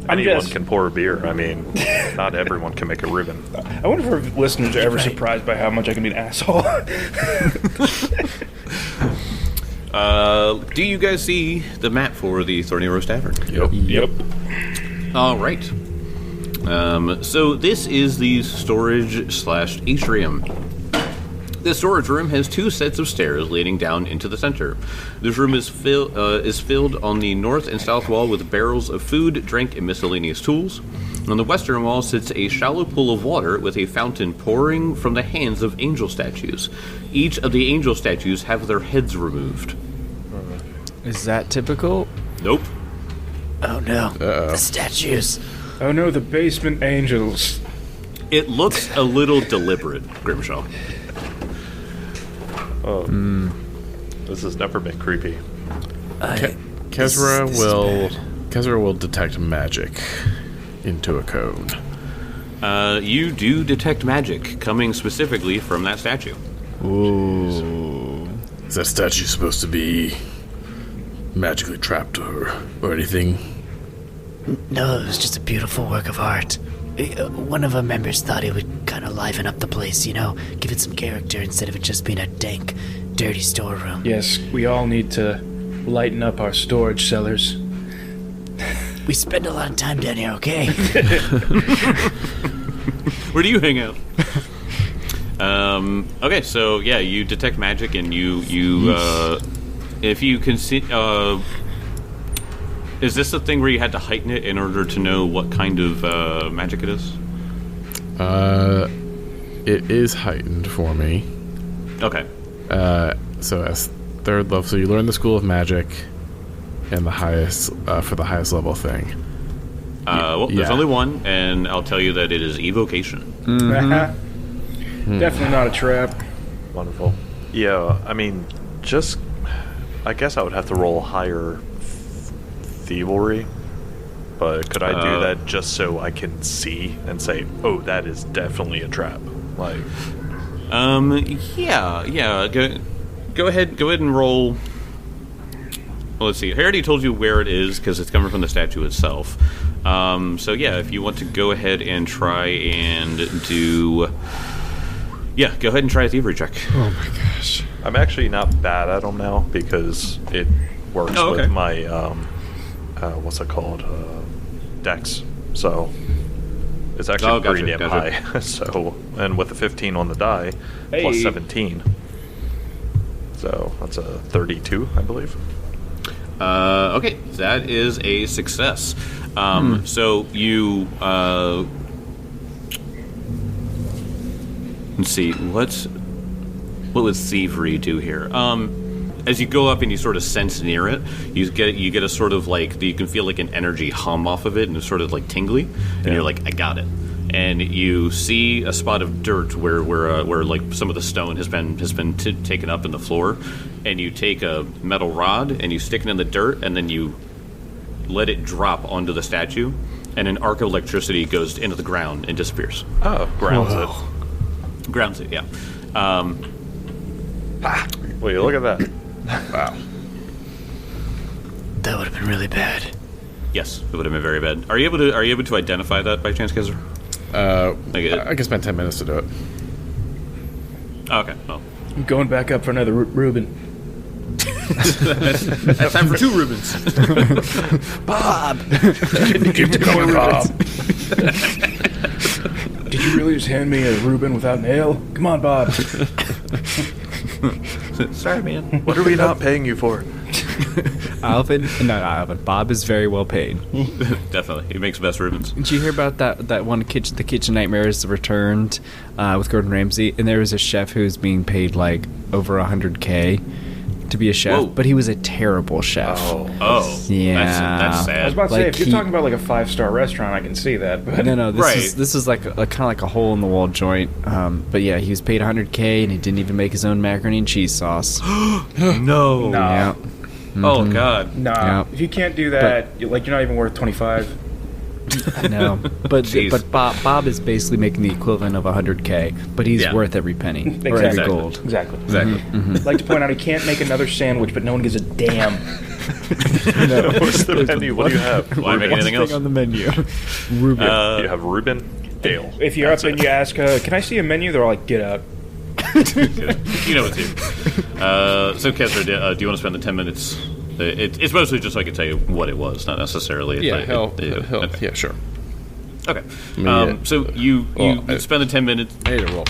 B: anyone
C: just-
B: can pour a beer. I mean, not everyone can make a ribbon.
C: I wonder if our listeners are ever surprised by how much I can be an asshole.
A: Do you guys see the map for the Thorny Rose Tavern?
B: Yep.
A: All right. So this is the storage/atrium. The storage room has two sets of stairs leading down into the center. This room is filled on the north and south wall with barrels of food, drink, and miscellaneous tools. On the western wall sits a shallow pool of water with a fountain pouring from the hands of angel statues. Each of the angel statues have their heads removed.
D: Is that typical?
A: Nope.
F: Oh no, the statues.
C: Oh no, the basement angels.
A: It looks a little deliberate, Grimshaw.
B: This has never been creepy.
E: Kezra
F: this is
E: will
F: bad.
E: Kezra will detect magic into a cone.
A: You do detect magic coming specifically from that statue.
D: Ooh.
G: Is that statue supposed to be magically trapped or anything?
F: No, it was just a beautiful work of art. One of our members thought it would kind of liven up the place, give it some character instead of it just being a dank, dirty storeroom.
C: Yes, we all need to lighten up our storage cellars.
F: We spend a lot of time down here, okay?
A: Where do you hang out? Okay, so yeah, you detect magic, and you if you can see, is this the thing where you had to heighten it in order to know what kind of magic it is?
E: It is heightened for me.
A: Okay.
E: So as third level, so you learn the School of Magic, and the highest for the highest level thing.
A: Well, there's
E: Yeah.
A: only one, and I'll tell you that it is evocation.
C: Definitely not a trap.
B: Wonderful. Yeah, I mean, I guess I would have to roll higher thievery. But could I do that just so I can see and say, oh, that is definitely a trap? Like,
A: Yeah. Go ahead and roll. Well, let's see. I already told you where it is because it's coming from the statue itself. So yeah, if you want to go ahead and try and do, go ahead and try a thievery check.
E: Oh my gosh!
B: I'm actually not bad at them now because works
A: Oh, okay.
B: with my what's it called, Dex. So it's actually pretty damn high. So, and with a 15 on the die, plus 17, so that's a 32, I believe.
A: Okay, that is a success. So you let's see, what would thievery do here? As you go up and you sort of sense near it, you get a sort of like, you can feel like an energy hum off of it, and it's sort of like tingly, and you're like, I got it. And you see a spot of dirt where like some of the stone has been taken up in the floor, and you take a metal rod and you stick it in the dirt, and then you let it drop onto the statue, and an arc of electricity goes into the ground and disappears.
B: Oh, grounds it.
A: Grounds it, yeah.
B: Wait, look at that.
E: Wow.
F: That would have been really bad.
A: Yes, it would have been very bad. Are you able to identify that by chance, Kaiser?
E: I can spend 10 minutes to do it.
A: Oh, okay. Well,
C: I'm going back up for another Reuben.
A: that's time for 2 Reubens.
C: Bob!
E: Keep going, Bob.
C: Did you really just hand me a Reuben without an ale? Come on, Bob.
A: Sorry, man.
B: What are we not paying you for?
D: Alvin? No, not Alvin. Bob is very well paid.
A: Definitely, he makes best Reubens.
D: Did you hear about that one kitchen, the Kitchen Nightmares Returned, with Gordon Ramsay? And there was a chef who was being paid like over $100K to be a chef,
A: Whoa.
D: but he was a terrible chef.
A: Oh,
D: Yeah.
A: that's
C: I was
A: sad.
C: about to say,
D: Like
C: if you're talking about like a 5-star restaurant, I can see that. But
D: No, this
A: Right.
D: is like kind of like a hole in the wall joint. But yeah, he was paid $100K and he didn't even make his own macaroni and cheese sauce.
A: No.
D: Yeah.
A: Oh God.
C: nah,
D: Yeah.
C: if you can't do that, you're not even worth 25.
D: No, but
A: Jeez.
D: Bob is basically making the equivalent of $100K, but he's
A: Yeah.
D: worth every penny or
C: Exactly.
D: every gold.
C: Exactly.
A: Exactly.
C: I'd like to point out he can't make another sandwich, but no one gives a damn.
B: What's the menu? What do you have?
A: Why make anything else?
D: On the menu, Reuben.
B: You have Reuben, ale.
C: If you're up and you ask, can I see a menu? They're all like, get out.
A: You know what to do. So, Kessler, do you want to spend the 10 minutes? It's mostly just so I can tell you what it was, not necessarily.
E: Yeah,
A: Okay.
E: yeah, sure.
A: Okay.
E: Yeah.
A: So you
E: Well,
A: spend the 10 minutes.
E: I need a roll.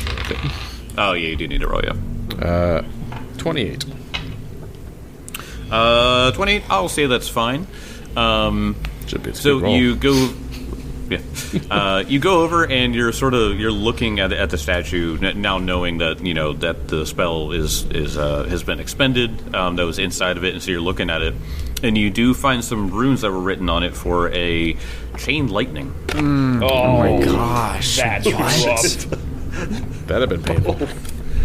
A: Oh yeah, you do need a roll, yeah.
E: 28.
A: 28. I'll say that's fine.
E: Should be a
A: So
E: good roll.
A: you go. Yeah, you go over and you're looking at the statue now, knowing that that the spell is has been expended. That was inside of it, and so you're looking at it, and you do find some runes that were written on it for a chain lightning.
C: Oh my
D: Gosh,
C: That's rough.
E: That'd have been painful.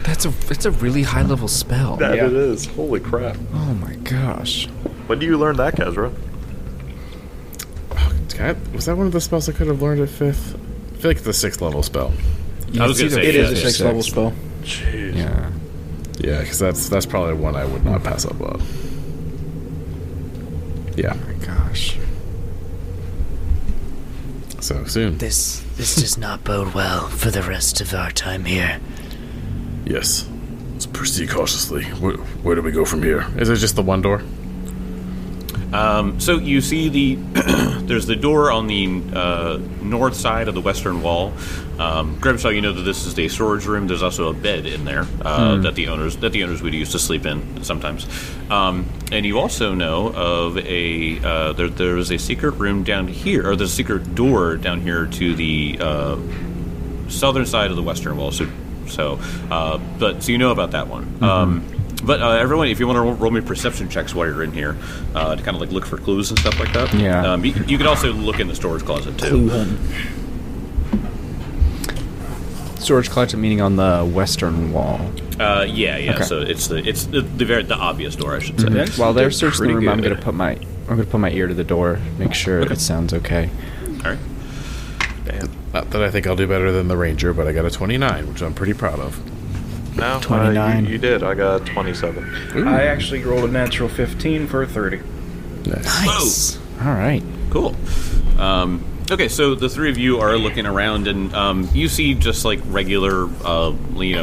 D: that's a really high level spell.
B: That
C: Yeah.
B: it is. Holy crap.
D: Oh my gosh.
B: When do you learn that, Kezra?
E: Was that one of the spells I could have learned at 5th? I feel like it's a 6th level spell.
A: I was gonna say
C: It is a
A: yeah.
C: 6th level spell.
B: Jeez.
D: Yeah.
E: Yeah, because that's probably one I would not pass up on. Yeah,
D: Oh my gosh.
E: so soon.
F: This does not bode well for the rest of our time here.
G: Yes. Let's proceed cautiously. Where do we go from here?
E: Is it just the one door?
A: So you see there's the door on the north side of the western wall. Grimshaw, you know that this is a storage room. There's also a bed in there that the owners would use to sleep in sometimes. And you also know of there's a secret room down here, or there's a secret door down here to the southern side of the western wall. So you know about that one. But everyone, if you want to roll me perception checks while you're in here, to kind of like look for clues and stuff like that.
D: Yeah.
A: You can also look in the storage closet too.
D: Storage closet meaning on the western wall.
A: Yeah.
D: Okay.
A: So it's the obvious door, I should say.
D: While they're searching the
A: pretty
D: room, I'm
A: good.
D: gonna put my ear to the door, make sure it sounds okay.
A: All right.
E: Not that I think I'll do better than the ranger, but I got a 29, which I'm pretty proud of.
B: No,
D: 29.
B: You did. I got 27.
C: I actually rolled a natural 15 for a 30.
E: Nice.
D: Nice. All right.
A: Cool. Okay, so the three of you are looking around, and you see just like regular,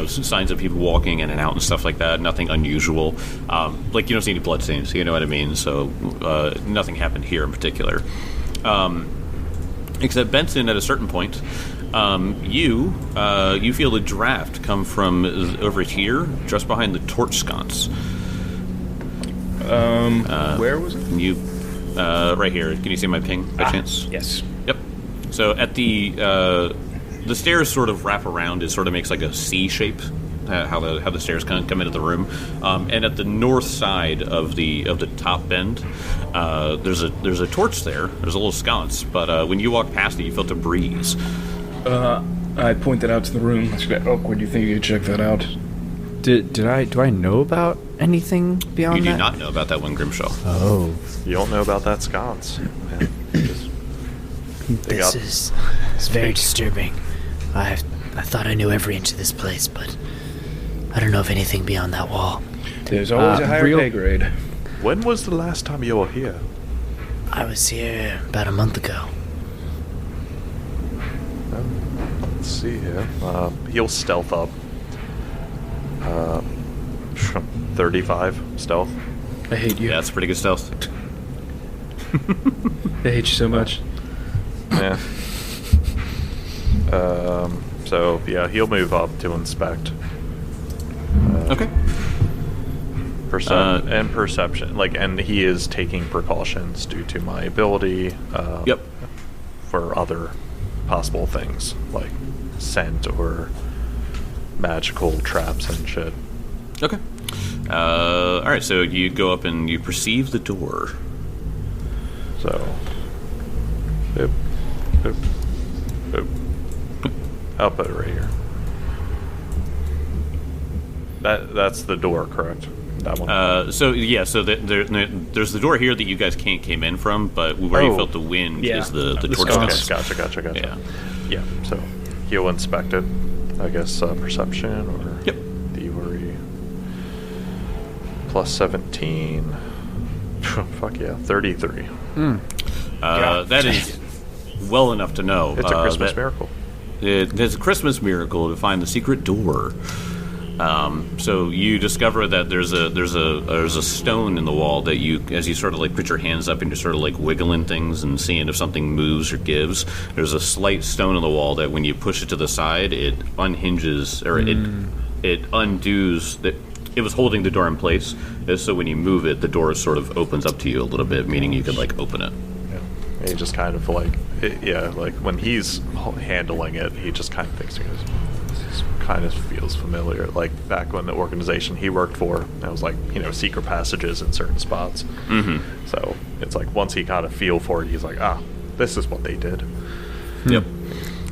A: signs of people walking in and out and stuff like that. Nothing unusual. Like you don't see any bloodstains. You know what I mean? So nothing happened here in particular. Except Benson, at a certain point, you feel a draft come from over here, just behind the torch sconce.
C: Where was it?
A: You, right here. Can you see my ping by chance?
C: Yes.
A: Yep. So at the stairs sort of wrap around. It sort of makes like a C shape. How the stairs kind of come into the room, and at the north side of the top bend, there's a torch there. There's a little sconce, but when you walk past it, you felt a breeze.
C: I pointed out to the room. I said, "Oakwood, do you think you could check that out?"
D: Do I know about anything beyond that?
A: You do not know about that one, Grimshaw.
D: Oh.
B: You don't know about that sconce. Man,
F: This is very disturbing. I thought I knew every inch of this place, but I don't know of anything beyond that wall.
C: There's always a higher pay grade.
B: When was the last time you were here?
F: I was here about a month ago.
B: Let's see here. He'll stealth up. 35 stealth.
C: I hate you.
A: Yeah, that's pretty good stealth.
C: I hate you so much.
B: Yeah. So yeah, he'll move up to inspect.
A: Okay.
B: And perception, and he is taking precautions due to my ability.
A: Yep.
B: For other possible things like scent or magical traps and shit.
A: Okay. All right. So you go up and you perceive the door.
B: So. Oop. I'll put it right here. That's the door, correct? That one.
A: So there's the door here that you guys came in from, but where you felt the wind is the torch sconce.
B: Gotcha. Yeah. So he'll inspect it. I guess perception or thievery. Plus 17. Fuck yeah, 33.
A: That is well enough to know.
B: It's a Christmas miracle.
A: It's a Christmas miracle to find the secret door. So you discover that there's a stone in the wall that as you sort of put your hands up and you're sort of wiggling things and seeing if something moves or gives. There's a slight stone in the wall that when you push it to the side, it unhinges or it undoes that. It was holding the door in place, so when you move it, the door sort of opens up to you a little bit, meaning you could open it.
B: Yeah, and he just kind of when he's handling it, he just kind of thinks this kind of feels familiar. Like back when the organization he worked for, it was secret passages in certain spots. Mm-hmm. So it's once he got a feel for it, he's like, this is what they did.
A: Yep.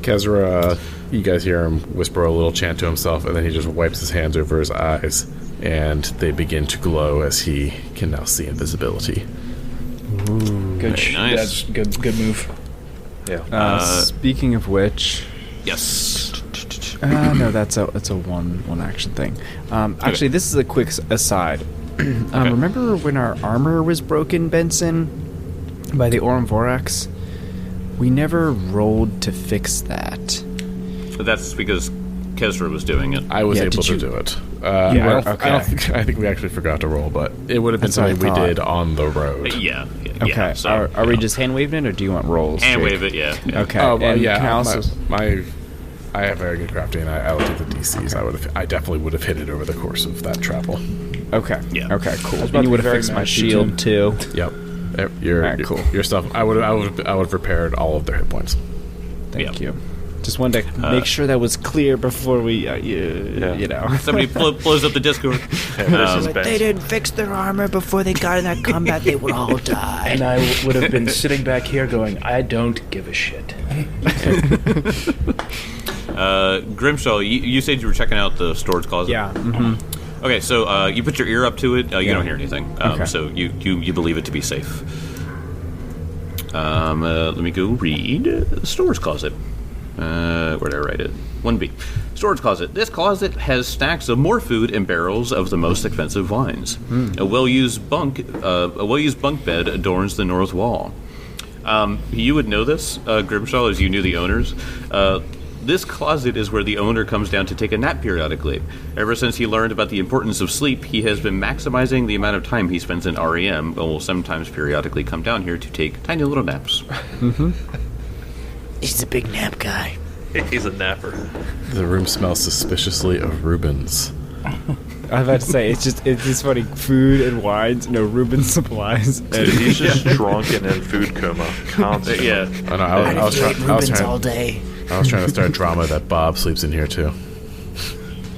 E: Kezra, you guys hear him whisper a little chant to himself, and then he just wipes his hands over his eyes, and they begin to glow as he can now see invisibility.
C: Ooh, good.
A: Nice.
C: That's good move.
B: Yeah.
D: Speaking of which,
A: yes.
D: No, that's a one action thing. Actually, this is a quick aside. Remember when our armor was broken, Benson, by the Orm Vorax? We never rolled to fix that.
A: But that's because Kezra was doing it.
E: I was able to do it. I think we actually forgot to roll, but it would have been something we did on the road.
A: Yeah.
D: Okay.
A: So,
D: are we just hand waving it, or do you want rolls?
A: hand wave it? Yeah.
D: Okay.
E: Can I
D: also...
E: I have very good crafting. I looked at the DCs. I definitely would have hit it over the course of that travel.
D: Okay.
A: Yeah.
D: Okay. Cool. And you would have fixed my shield too.
E: Yep. Cool. Your stuff. I would have repaired all of their hit points.
D: Thank you. Just wanted to make sure that was clear before we, you know.
A: Somebody blows up the Discord.
F: They didn't fix their armor before they got in that combat. They would all die.
C: And I would have been sitting back here going, I don't give a shit.
A: Grimshaw, you said you were checking out the storage closet.
D: Yeah. Mm-hmm.
A: Okay, so you put your ear up to it. You don't hear anything.
D: Okay.
A: So you believe it to be safe. Let me go read the storage closet. Where did I write it? 1B. Storage closet. This closet has stacks of more food and barrels of the most expensive wines. A well-used bunk bed adorns the north wall. You would know this, Grimshaw, as you knew the owners. This closet is where the owner comes down to take a nap periodically. Ever since he learned about the importance of sleep, he has been maximizing the amount of time he spends in REM, and will sometimes periodically come down here to take tiny little naps.
F: He's a big nap guy.
B: He's a napper.
E: The room smells suspiciously of Reubens.
D: I was about to say, it's just funny. Food and wines, no Reuben supplies.
B: Dude, he's just drunken in food coma constantly.
A: Yeah.
E: Oh, no, I was
F: Reubens all
E: trying.
F: day.
E: I was trying to start drama that Bob sleeps in here too.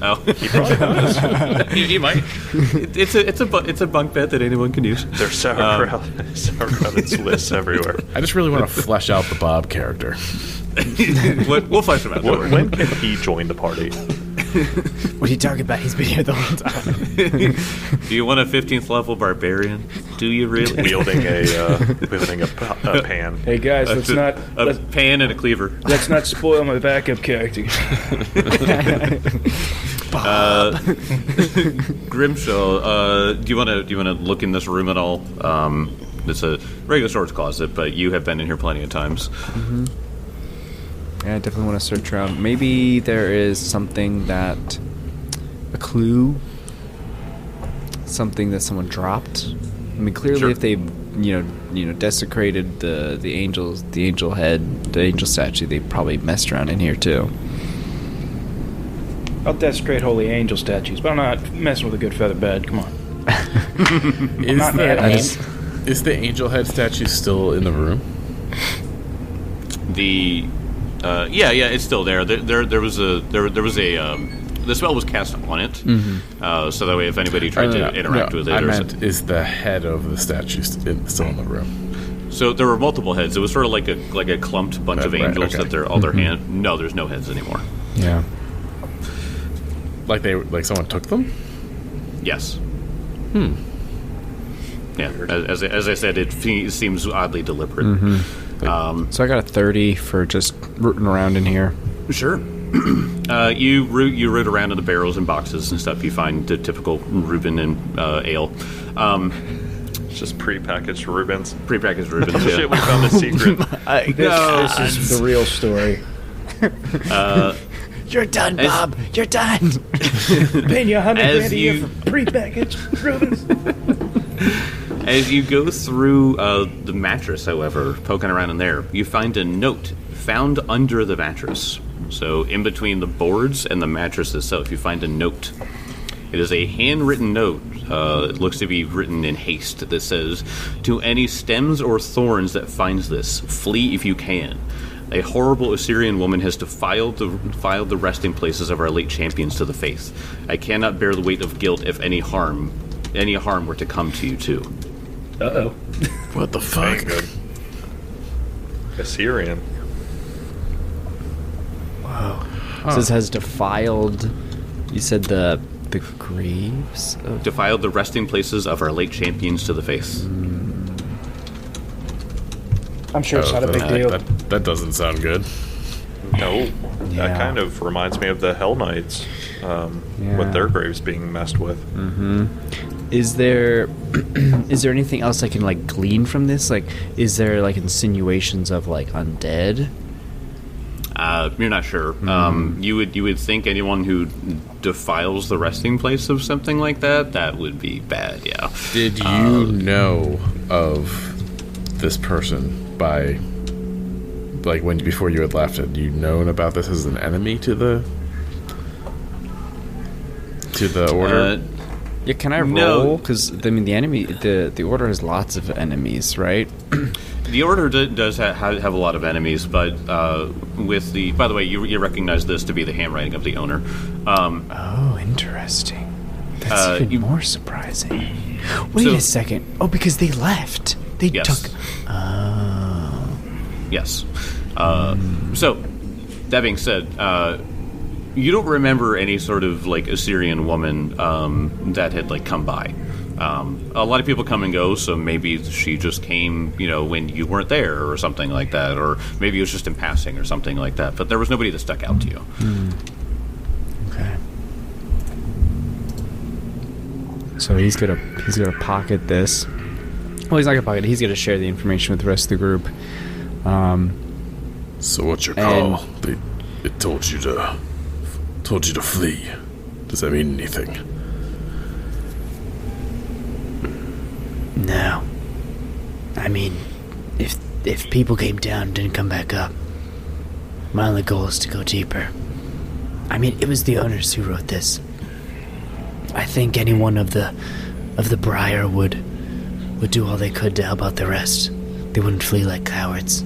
A: Oh, he probably does. he might. It's a bunk bed that anyone can use.
B: There's sauerkraut and Swiss everywhere.
E: I just really want to flesh out the Bob character.
A: We'll flesh him out.
B: When can he join the party?
F: What are you talking about? He's been here the whole time.
A: Do you want a 15th level barbarian? Do you really?
B: Wielding a pan.
C: Hey guys, let's not
A: a pan and a cleaver.
C: let's not spoil my backup character.
A: Grimshaw, do you want to look in this room at all? It's a regular storage closet, but you have been in here plenty of times.
D: Yeah, I definitely want to search around. Maybe there is something a clue, something that someone dropped. I mean, clearly,
A: Sure.
D: if they, desecrated the angel head, the angel statue, they probably messed around in here too.
C: I'll desecrate holy angel statues, but I'm not messing with a good feather bed. Come on.
E: Is
C: not mad at him.
E: Is the angel head statue still in the room?
A: Yeah, it's still there. There was a the spell was cast on it, so that way if anybody tried to interact with it,
E: I meant, is the head of the statue still in the room?
A: So there were multiple heads. It was sort of like a clumped bunch of
E: Right,
A: angels
E: okay.
A: that they're all their hand. No, there's no heads anymore.
D: Yeah.
E: Like someone took them?
A: Yes. Yeah, as I said, it seems oddly deliberate.
D: So I got a 30 for just rooting around in here.
A: Sure. You root around in the barrels and boxes and stuff. You find the typical Reuben and ale.
B: It's just prepackaged Reubens.
A: Prepackaged Reubens, yeah.
B: Shit, we found a secret.
C: This is the real story.
F: You're done, Bob. You're done.
C: Paying you $100
A: As
C: a year
A: you-
C: for prepackaged Reubens.
A: As you go through the mattress, however, poking around in there, you find a note found under the mattress. So in between the boards and the mattress itself, you find a note. It is a handwritten note. It looks to be written in haste that says, "To any stems or thorns that finds this, flee if you can. A horrible Assyrian woman has defiled the resting places of our late champions to the faith. I cannot bear the weight of guilt if any harm were to come to you too."
C: Uh-oh.
G: What the fuck?
B: Ain't good. Assyrian.
D: This has defiled. You said the graves.
A: Defiled the resting places of our late champions to the faith.
C: I'm sure it's not a big deal.
E: That doesn't sound good.
B: No.
D: Yeah.
B: That kind of reminds me of the Hell Knights, with their graves being messed with.
D: Is there anything else I can glean from this? Is there insinuations of undead?
A: You're not sure. You would think anyone who defiles the resting place of something like that would be bad. Yeah.
E: Did you know of this person by before you had left? Had you known about this as an enemy to the order?
D: Yeah, can I
A: No.
D: roll? Because the enemy, the order has lots of enemies, right?
A: The Order does have a lot of enemies, but with the... By the way, you recognize this to be the handwriting of the owner.
D: Oh, interesting. That's even more surprising. Wait
A: so-
D: a second. Oh, because they left. They
A: Yes.
D: took. Oh.
A: Yes. So, that being said, you don't remember any sort of Assyrian woman that had come by. A lot of people come and go, so maybe she just came, when you weren't there or something like that, or maybe it was just in passing or something like that. But there was nobody that stuck out to you.
D: Okay. So he's gonna pocket this, Well, he's not gonna pocket it. He's gonna share the information with the rest of the group.
G: So what's your call? It told you to flee. Does that mean anything?
F: No. I mean, if people came down and didn't come back up, my only goal is to go deeper. I mean, it was the owners who wrote this. I think anyone of the Briar would do all they could to help out the rest. They wouldn't flee like cowards.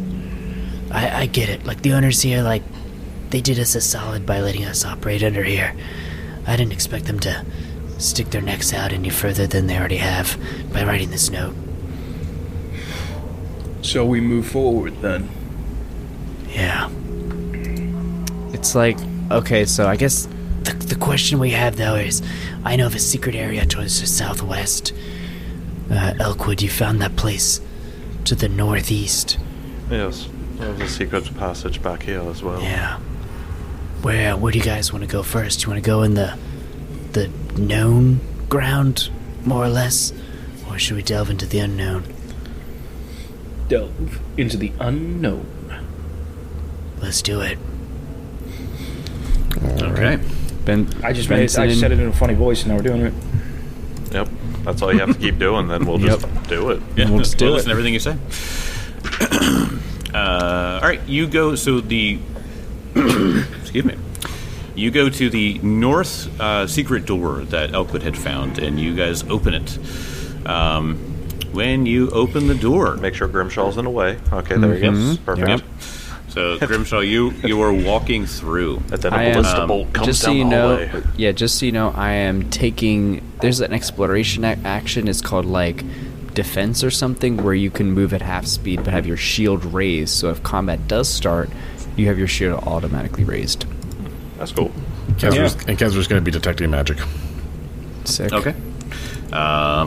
F: I get it. Like, the owners here, like, they did us a solid by letting us operate under here. I didn't expect them to stick their necks out any further than they already have by writing this note.
C: So we move forward then.
F: Yeah.
D: It's like, okay, so I guess
F: The question we have, though, is I know of a secret area towards the southwest. Elkwood, you found that place to the northeast.
B: Yes, there's a secret passage back here as well.
F: Yeah. Where do you guys want to go first? You want to go in the known ground, more or less? Or should we delve into the unknown?
C: Delve into the unknown.
F: Let's do it.
A: Okay.
C: I just said it in a funny voice, and now we're doing it.
B: Yep, that's all you have to keep doing, then we'll just do it.
A: Yeah,
D: We'll just do
A: listen
D: it.
A: to everything you say. All right, you go. So the excuse me. You go to the north secret door that Elkwood had found, and you guys open it. When you open the door,
B: Make sure Grimshaw's in the way. Okay, there he is. Perfect.
D: Yep.
A: so Grimshaw, you are walking through.
B: And then
D: I
B: a
D: am,
B: ballista bolt comes
D: just so
B: down
D: you
B: the
D: know,
B: hallway.
D: just so you know, I am taking. There's an exploration action. It's called like defense or something, where you can move at half speed but have your shield raised. So if combat does start, you have your shield automatically raised.
B: That's cool.
E: Kezra's going to be detecting magic.
D: Sick.
A: Okay. All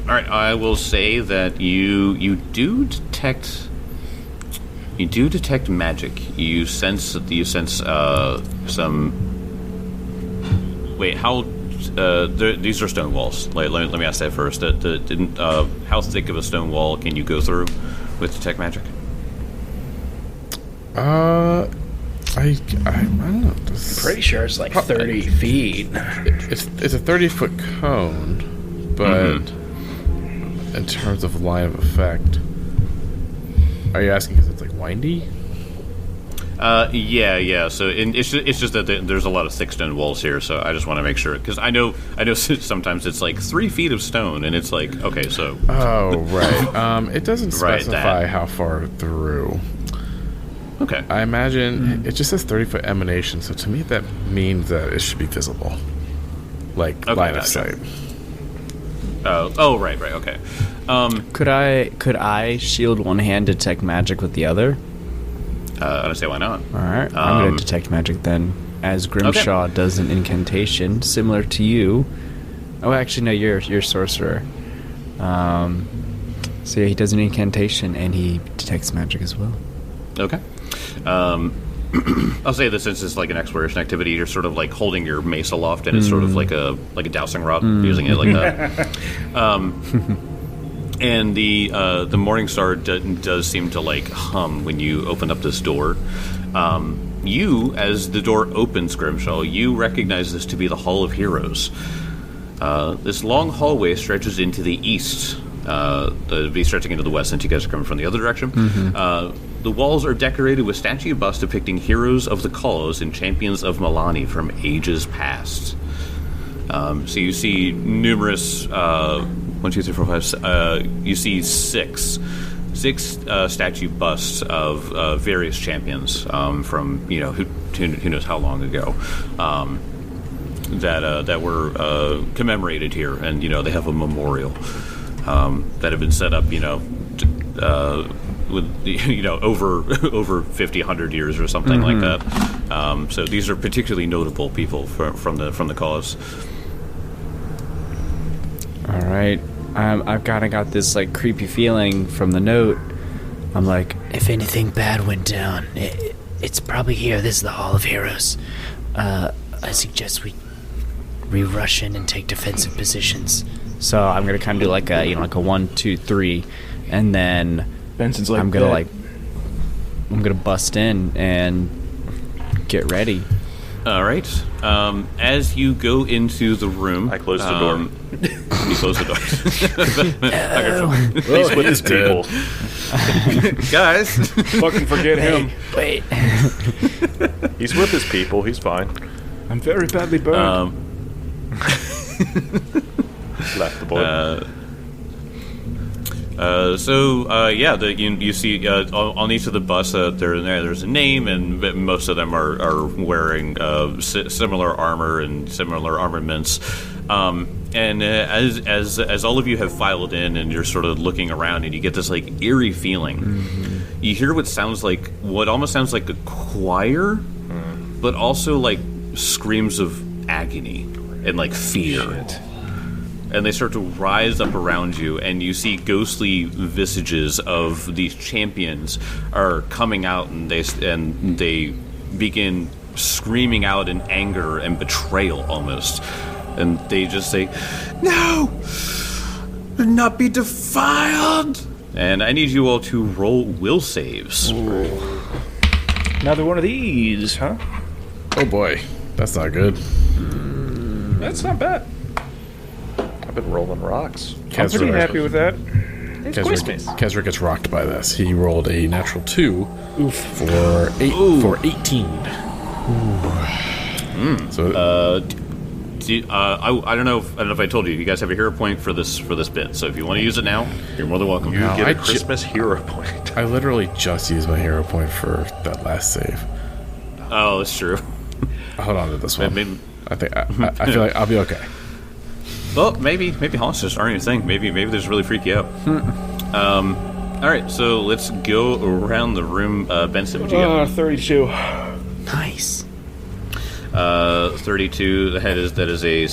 A: right. I will say that you do detect magic. You sense some. Wait, how? These are stone walls. Let me ask that first. How thick of a stone wall can you go through with detect magic?
E: I don't know.
C: Pretty sure it's like 30 feet.
E: It's a 30-foot cone, but in terms of line of effect, are you asking because it's like windy?
A: Yeah. So it's just that there's a lot of thick stone walls here. So I just want to make sure, because I know sometimes it's like 3 feet of stone, and it's like, okay, so
E: Oh, right. It doesn't
A: Right,
E: specify
A: that.
E: how far through.
A: okay.
E: I imagine it just says 30-foot emanation, so to me that means that it should be visible, like
A: Okay,
E: line of
A: gotcha.
E: sight.
A: Right, okay.
D: Could I shield one hand, detect magic with the other?
A: I don't say why not.
D: All right, I'm going to detect magic then, as Grimshaw does an incantation similar to you. Oh, actually, no, you're sorcerer. So yeah, he does an incantation and he detects magic as well.
A: Okay. I'll say this, since it's like an exploration activity, you're sort of like holding your mace aloft, and it's sort of like a dowsing rod, using it like that. And the morning star does seem to like hum when you open up this door. You, as the door opens, Grimshaw, you recognize this to be the Hall of Heroes. This long hallway stretches into the east. It'd be stretching into the west, since you guys are coming from the other direction. The walls are decorated with statue busts depicting heroes of the cause and champions of Milani from ages past. So you see numerous 1, 2, 3, 4, 5. You see six statue busts of various champions from who knows how long ago. That were commemorated here, and they have a memorial that have been set up, with over 50, 100 years or something like that. So these are particularly notable people from the cause.
D: All right, I've kind of got this like creepy feeling from the note. I'm like,
F: If anything bad went down, it's probably here. This is the Hall of Heroes. I suggest we rush in and take defensive positions.
D: So I'm gonna kind of do like a like a 1, 2, 3, and then
C: Benson's like,
D: I'm gonna
C: "Bet."
D: like I'm gonna bust in and get ready.
A: All right. As you go into the room,
B: I close the door.
A: You close the door.
B: He's with his people.
A: Guys.
C: Fucking forget him.
F: Wait.
B: He's with his people. He's fine.
C: I'm very badly burned.
B: Left the boy.
A: You see on each of the bus there's a name, and most of them are wearing similar armor and similar armaments. As all of you have filed in and you're sort of looking around and you get this like eerie feeling, you hear what almost sounds like a choir, but also like screams of agony and like fear.
C: Shit.
A: And they start to rise up around you, and you see ghostly visages of these champions are coming out, and they begin screaming out in anger and betrayal almost. And they just say, "No! Do not be defiled!" And I need you all to roll will saves.
C: Another one of these, huh?
E: Oh boy, that's not good.
C: That's not bad.
B: I've been rolling rocks.
C: I'm pretty happy with that.
E: Kesrick gets rocked by this. He rolled a natural 2 for 18. So
A: I don't know if I told you. You guys have a hero point for this bit. So if you want to use it now, you're more than welcome.
B: You get
E: I
B: a Christmas hero point.
E: I literally just used my hero point for that last save.
A: Oh, that's true.
E: Hold on to this one.
A: Maybe-
E: I think I feel like I'll be okay.
A: Well, maybe hostages aren't your thing. Maybe this really freak you out. All right, so let's go around the room. Benson, what you got?
C: 32.
F: Nice.
A: 32. That is a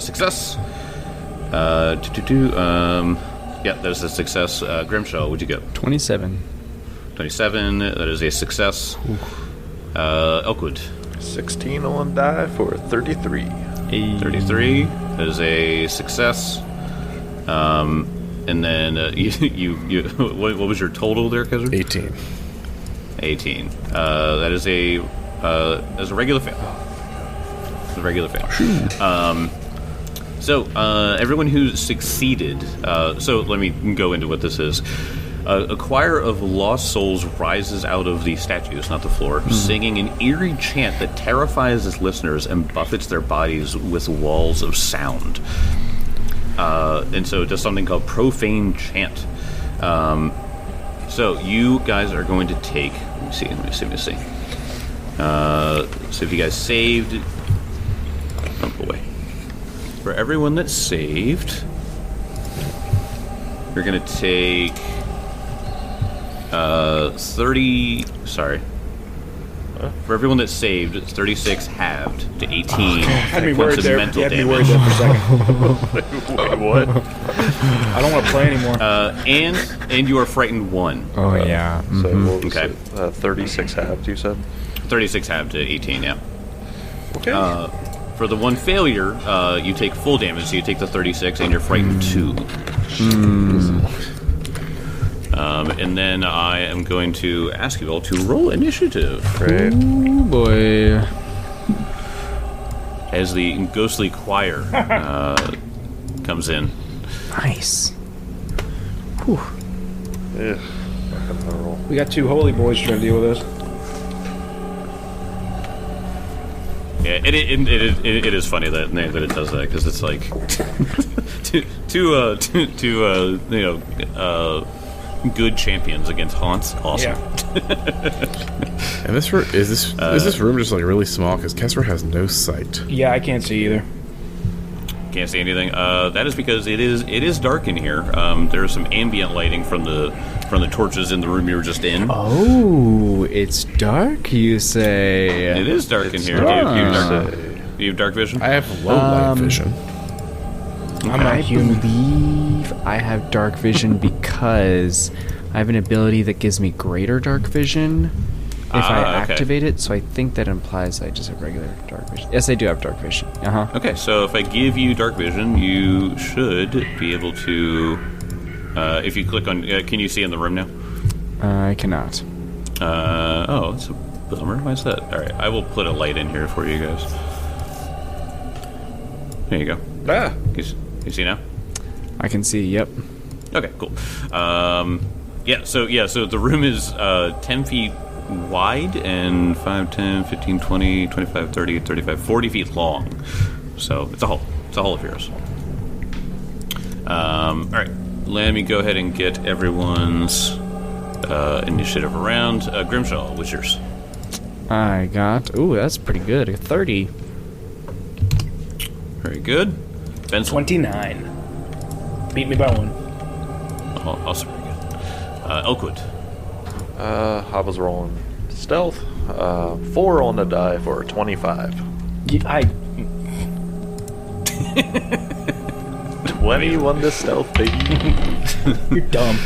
A: success. Yeah, that is a success. Grimshaw, what'd you get?
D: 27.
A: 27. That is a success. Elkwood,
B: 16 on die for 33.
A: 33. That is a success. And then what was your total there, Kaiser?
E: 18.
A: 18. That is a regular fail. A regular fail. So everyone who succeeded. So let me go into what this is. A choir of lost souls rises out of the statues, not the floor, singing an eerie chant that terrifies its listeners and buffets their bodies with walls of sound. And so it does something called profane chant. So you guys are going to take... Let me see. So if you guys saved... Oh boy. For everyone that saved, you're going to take... 30... Sorry. For everyone that saved, 36 halved to 18.
C: Had me worried
A: points of
C: there.
A: mental
C: You had me
A: damage.
C: worried there for a second.
B: Wait, what?
C: I don't want to play anymore.
A: And you are frightened 1.
D: Oh yeah.
B: So what was
A: Okay.
B: it? 36 halved, you said?
A: 36 halved to 18, yeah.
B: Okay.
A: For the 1 failure, you take full damage, so you take the 36 and you're frightened 2. And then I am going to ask you all to roll initiative.
B: Great.
D: Oh boy.
A: As the ghostly choir comes in.
F: Nice.
B: Ugh, not gonna roll.
C: We got 2 holy boys trying to deal with us.
A: Yeah, it is funny that it does that, because it's like two good champions against haunts. Awesome.
C: Yeah.
E: And is this room just like really small? Because Kessler has no sight.
C: Yeah, I can't see either.
A: Can't see anything. That is because it is dark in here. There's some ambient lighting from the torches in the room you were just in.
D: Oh, it's dark, you say?
A: It is dark in here.
D: dark.
A: Do you have dark vision?
E: I have low light vision.
C: I'm not
D: I
C: human.
D: believe I have dark vision because I have an ability that gives me greater dark vision. if I
A: okay.
D: activate it, so I think that implies I just have regular dark vision. Yes, I do have dark vision.
A: Okay, so if I give you dark vision, you should be able to. If you click on, can you see in the room now?
D: I cannot.
A: Oh, that's a bummer. Why is that? All right, I will put a light in here for you guys. There you go.
B: Ah.
A: You see now?
D: I can see. Yep.
A: Okay, cool. So the room is 10 feet wide and 5, 10, 15, 20, 25, 30, 35, 40 feet long. So it's a hall. It's a hall of heroes. All right, let me go ahead and get everyone's initiative around. Grimshaw, what's yours?
D: I got. Ooh, that's pretty good. A 30.
A: Very good. Benson?
C: 29. Beat me by 1.
A: Also very good. Elkwood?
B: I was rolling stealth. 4 on the die for 25. 21 to stealth, baby.
C: You're dumb.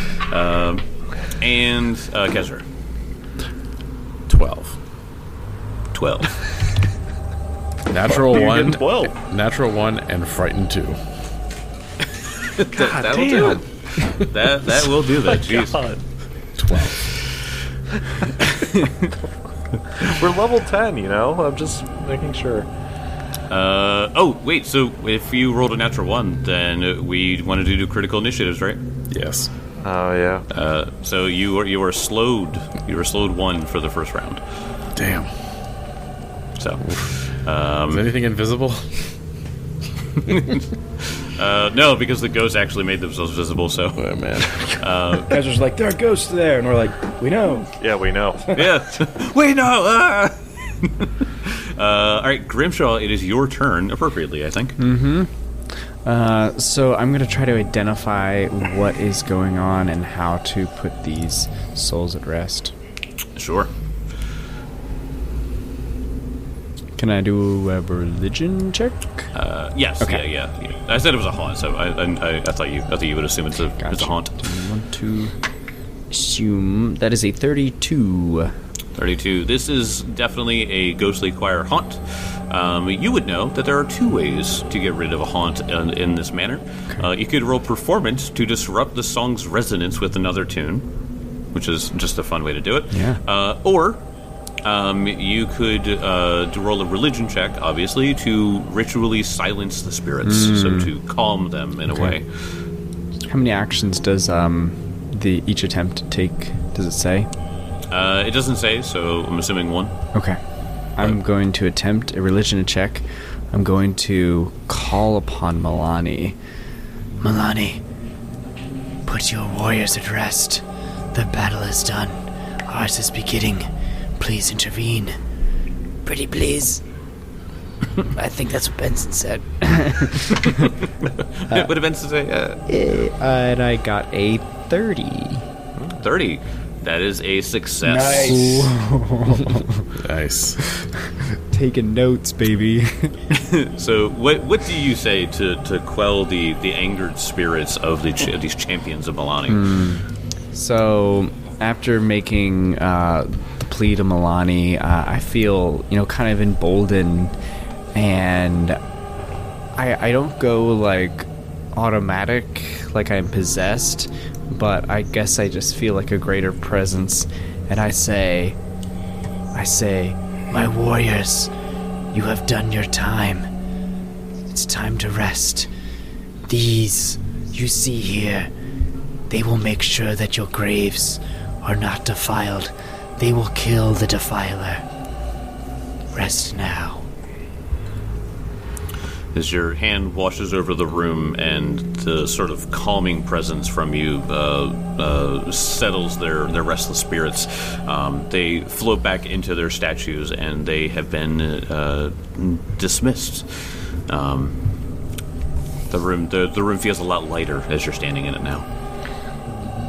A: And Kezra?
E: 12.
A: 12.
E: Natural
B: You're
E: 1.
B: getting 12.
E: Natural 1 and frightened 2.
A: That'll do it. That will do that. Jeez.
B: God.
E: 12.
B: We're level 10, you know? I'm just making sure.
A: Wait, so if you rolled a natural 1, then we wanted to do critical initiatives, right?
E: Yes.
B: Oh, yeah.
A: So you were slowed. You were slowed 1 for the first round.
E: Damn.
A: So,
E: Is anything invisible?
A: no, because the ghosts actually made themselves visible. So,
E: Oh, man.
C: Guys was like, there are ghosts there, and we're like, we know.
B: Yeah, we know.
A: yeah. Wait, no. All right, Grimshaw, it is your turn. Appropriately, I think.
D: So I'm going to try to identify what is going on and how to put these souls at rest.
A: Sure.
D: Can I do a religion check?
A: Yes.
D: Okay.
A: Yeah. I said it was a haunt, so I thought you would assume it's a haunt.
D: Do you want to assume that is a 32?
A: 32. This is definitely a ghostly choir haunt. You would know that there are 2 ways to get rid of a haunt in this manner. You could roll performance to disrupt the song's resonance with another tune, which is just a fun way to do it.
D: Yeah.
A: Or you could roll a religion check, obviously, to ritually silence the spirits, so to calm them in a way.
D: How many actions does each attempt take? Does it say?
A: It doesn't say, so I'm assuming 1.
D: Okay. I'm going to attempt a religion check. I'm going to call upon Milani.
F: Milani, put your warriors at rest. The battle is done. Ours is beginning. Please intervene. Pretty please. I think that's what Benson said.
A: What did Benson say?
D: And I got a 30.
A: 30. That is a success.
E: Nice.
D: Taking notes, baby.
A: So, what do you say to quell the angered spirits of these champions of Milani?
D: So, after making the plea to Milani, I feel, kind of emboldened, and I don't go, like, automatic, like I'm possessed, but I guess I just feel like a greater presence, and I say,
F: My warriors, you have done your time. It's time to rest. These you see here, they will make sure that your graves are not defiled. They will kill the defiler. Rest now.
A: As your hand washes over the room and the sort of calming presence from you settles their restless spirits, they float back into their statues and they have been dismissed. The room feels a lot lighter as you're standing in it now.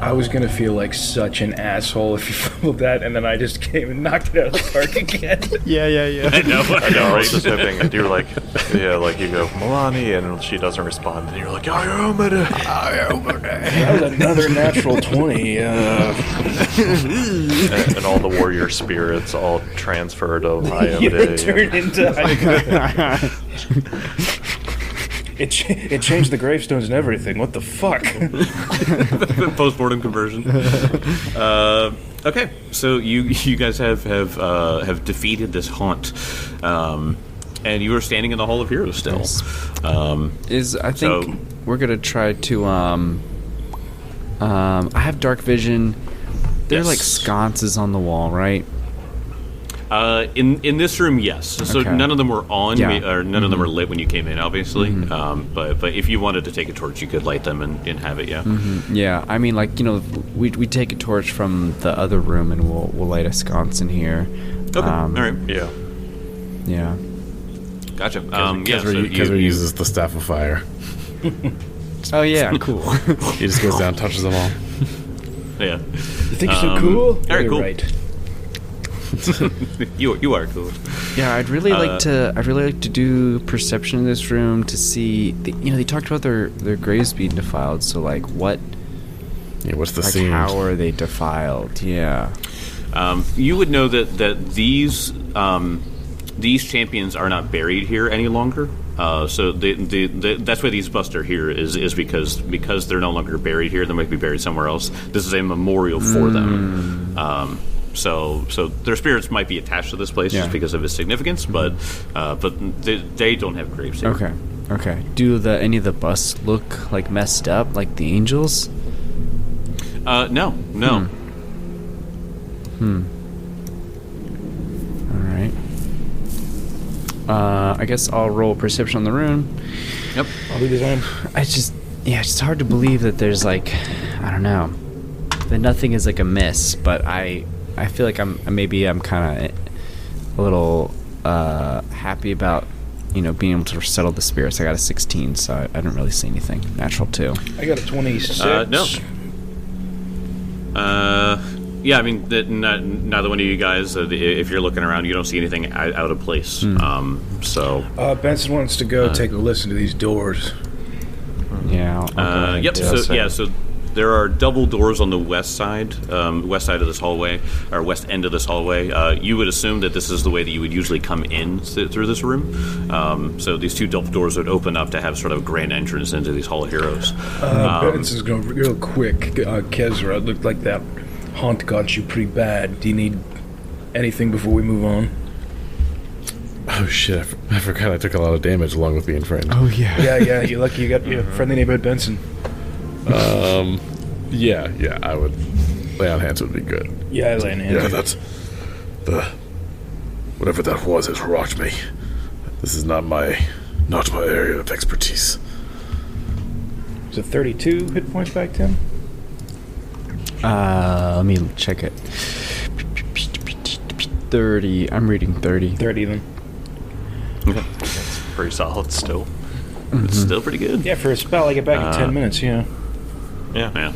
C: I was gonna feel like such an asshole if you fumbled that, and then I just came and knocked it out of the park again.
D: Yeah.
A: I know.
B: I was just hoping that you were like, yeah, like you go, Milani, and she doesn't respond, and you're like, I am it.
C: That was another natural 20.
B: And all the warrior spirits all transferred to
C: They
B: Iamade.
C: turned into. It changed the gravestones and everything. What the fuck?
A: Postmortem conversion. Okay, so you guys have defeated this haunt, and you are standing in the Hall of Heroes still.
D: Yes. I think
A: so-
D: we're gonna try to. I have dark vision. There are
A: Yes.
D: like sconces on the wall, right?
A: In this room, yes. So
D: Okay.
A: none of them were on,
D: Yeah.
A: or none of them were lit when you came in, obviously. But if you wanted to take a torch, you could light them and have it. Yeah.
D: Yeah, I mean, like, we take a torch from the other room and we'll light a sconce in here.
A: Okay. All right.
B: Yeah.
D: Yeah.
A: Gotcha. So
E: Kezra uses the Staff of Fire.
D: Oh yeah, cool.
E: He just goes down, touches them all.
A: Yeah.
C: You think you're so cool?
A: All right,
C: You're
A: cool.
C: right.
A: You are cool.
D: Yeah, I'd really like to do perception in this room to see. They talked about their graves being defiled. So like, what?
E: Yeah, what's the
D: Like,
E: scene?
D: how are they defiled? Yeah.
A: You would know that these champions are not buried here any longer. So that's why these busts are here is because they're no longer buried here. They might be buried somewhere else. This is a memorial for them. So their spirits might be attached to this place just because of its significance, but they don't have graves here.
D: Okay. Do any of the busts look like messed up, like the angels?
A: No.
D: All right. I guess I'll roll perception on the rune.
A: Yep.
C: I'll do the same.
D: It's hard to believe that there's like, I don't know, that nothing is like a miss, but I feel like I'm kind of a little happy about being able to settle the spirits. I got a 16, so I didn't really see anything. Natural 2.
C: I got a 26.
A: No. Yeah, I mean, neither one of you guys, if you're looking around, you don't see anything out of place. So.
C: Benson wants to go take a listen to these doors.
D: Yeah.
A: Yep. So there are double doors on the west side of this hallway, or west end of this hallway. You would assume that this is the way that you would usually come in through this room. So these two double doors would open up to have sort of a grand entrance into these Hall of Heroes.
C: Benson's going real quick. Kezra, it looked like that haunt got you pretty bad. Do you need anything before we move on?
E: Oh shit! I forgot I took a lot of damage along with being frightened.
D: Oh yeah.
C: Yeah, you're lucky you got your friendly neighborhood Benson.
E: Yeah, I would. Lay on hands would be good.
C: Yeah, I lay in hands.
G: Yeah, that's whatever that was. It rocked me. This is not my area of expertise.
C: Is it 32 hit points back, Tim?
D: Let me check it. 30. I'm reading 30.
C: 30 then.
B: That's pretty solid still.
A: It's still pretty good.
C: Yeah, for a spell, I get back in 10 minutes, yeah.
B: Yeah.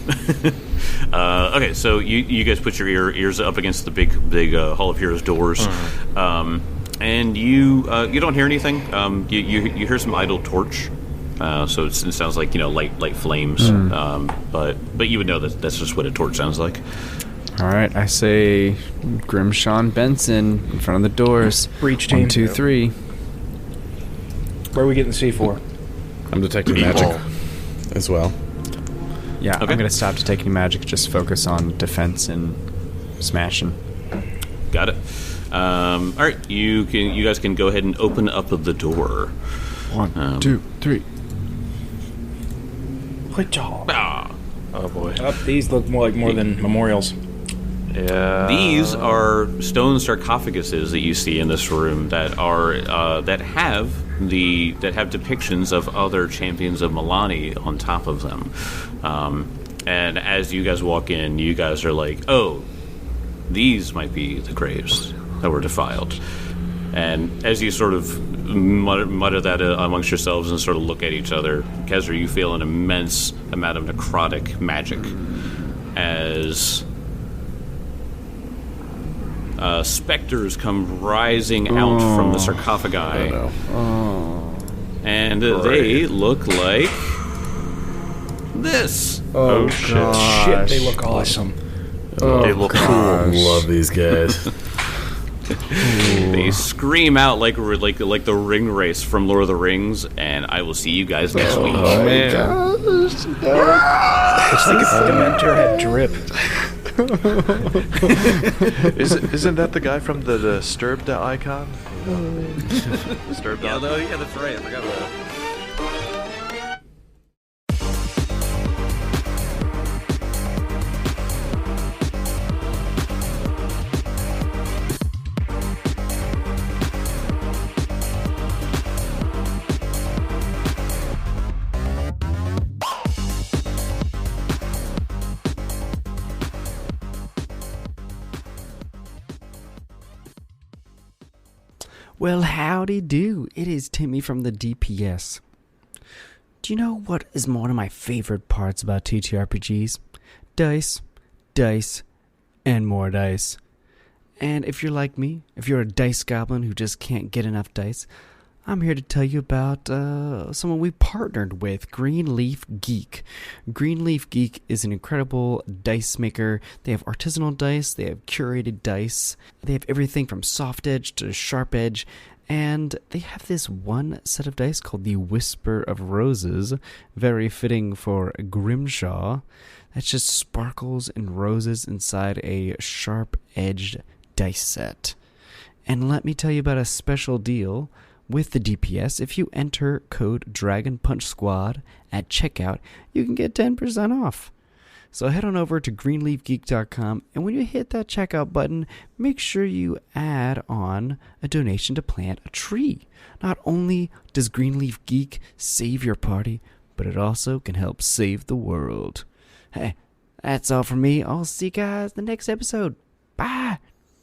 A: Okay, so you guys put your ears up against the big Hall of Heroes doors, and you don't hear anything. You hear some idle torch, so it sounds like light flames. But you would know that that's just what a torch sounds like.
D: All right, I say Grimshaw Benson in front of the doors.
C: Breach team.
D: 1, 2, 3.
C: Where are we getting C4?
E: I'm detecting magic as well.
D: Yeah,
A: Okay.
D: I'm gonna stop detecting magic. Just focus on defense and smashing.
A: Got it. All right, you guys can go ahead and open up the door.
D: 1, 2, 3.
C: Good job.
B: Oh boy.
C: These look more than memorials.
B: Yeah.
A: These are stone sarcophaguses that you see in this room that are that have depictions of other champions of Milani on top of them. And as you guys walk in, you guys are like, "Oh, these might be the graves that were defiled." And as you sort of mutter that amongst yourselves and sort of look at each other, Kezra, you feel an immense amount of necrotic magic as specters come rising out from the sarcophagi. And they look like this.
B: Oh shit.
C: Shit, they look awesome.
B: They look cool.
G: Love these guys.
A: They scream out like the ring race from Lord of the Rings, and I will see you guys next week.
C: It's like if Dementor had drip.
B: Isn't that the guy from the Disturbed icon? Disturbed
A: Yeah,
B: icon?
A: yeah, that's right. I forgot about that.
D: Well, howdy do. It is Timmy from the DPS. Do you know what is one of my favorite parts about TTRPGs? Dice, dice, and more dice. And if you're like me, if you're a dice goblin who just can't get enough dice, I'm here to tell you about someone we partnered with, Greenleaf Geek. Greenleaf Geek is an incredible dice maker. They have artisanal dice, they have curated dice, they have everything from soft edge to sharp edge, and they have this one set of dice called the Whisper of Roses, very fitting for Grimshaw. That's just sparkles and roses inside a sharp-edged dice set. And let me tell you about a special deal. With the DPS, if you enter code Dragon Punch Squad at checkout, you can get 10% off. So head on over to greenleafgeek.com, and when you hit that checkout button, make sure you add on a donation to plant a tree. Not only does Greenleaf Geek save your party, but it also can help save the world. Hey, that's all from me. I'll see you guys in the next episode. Bye!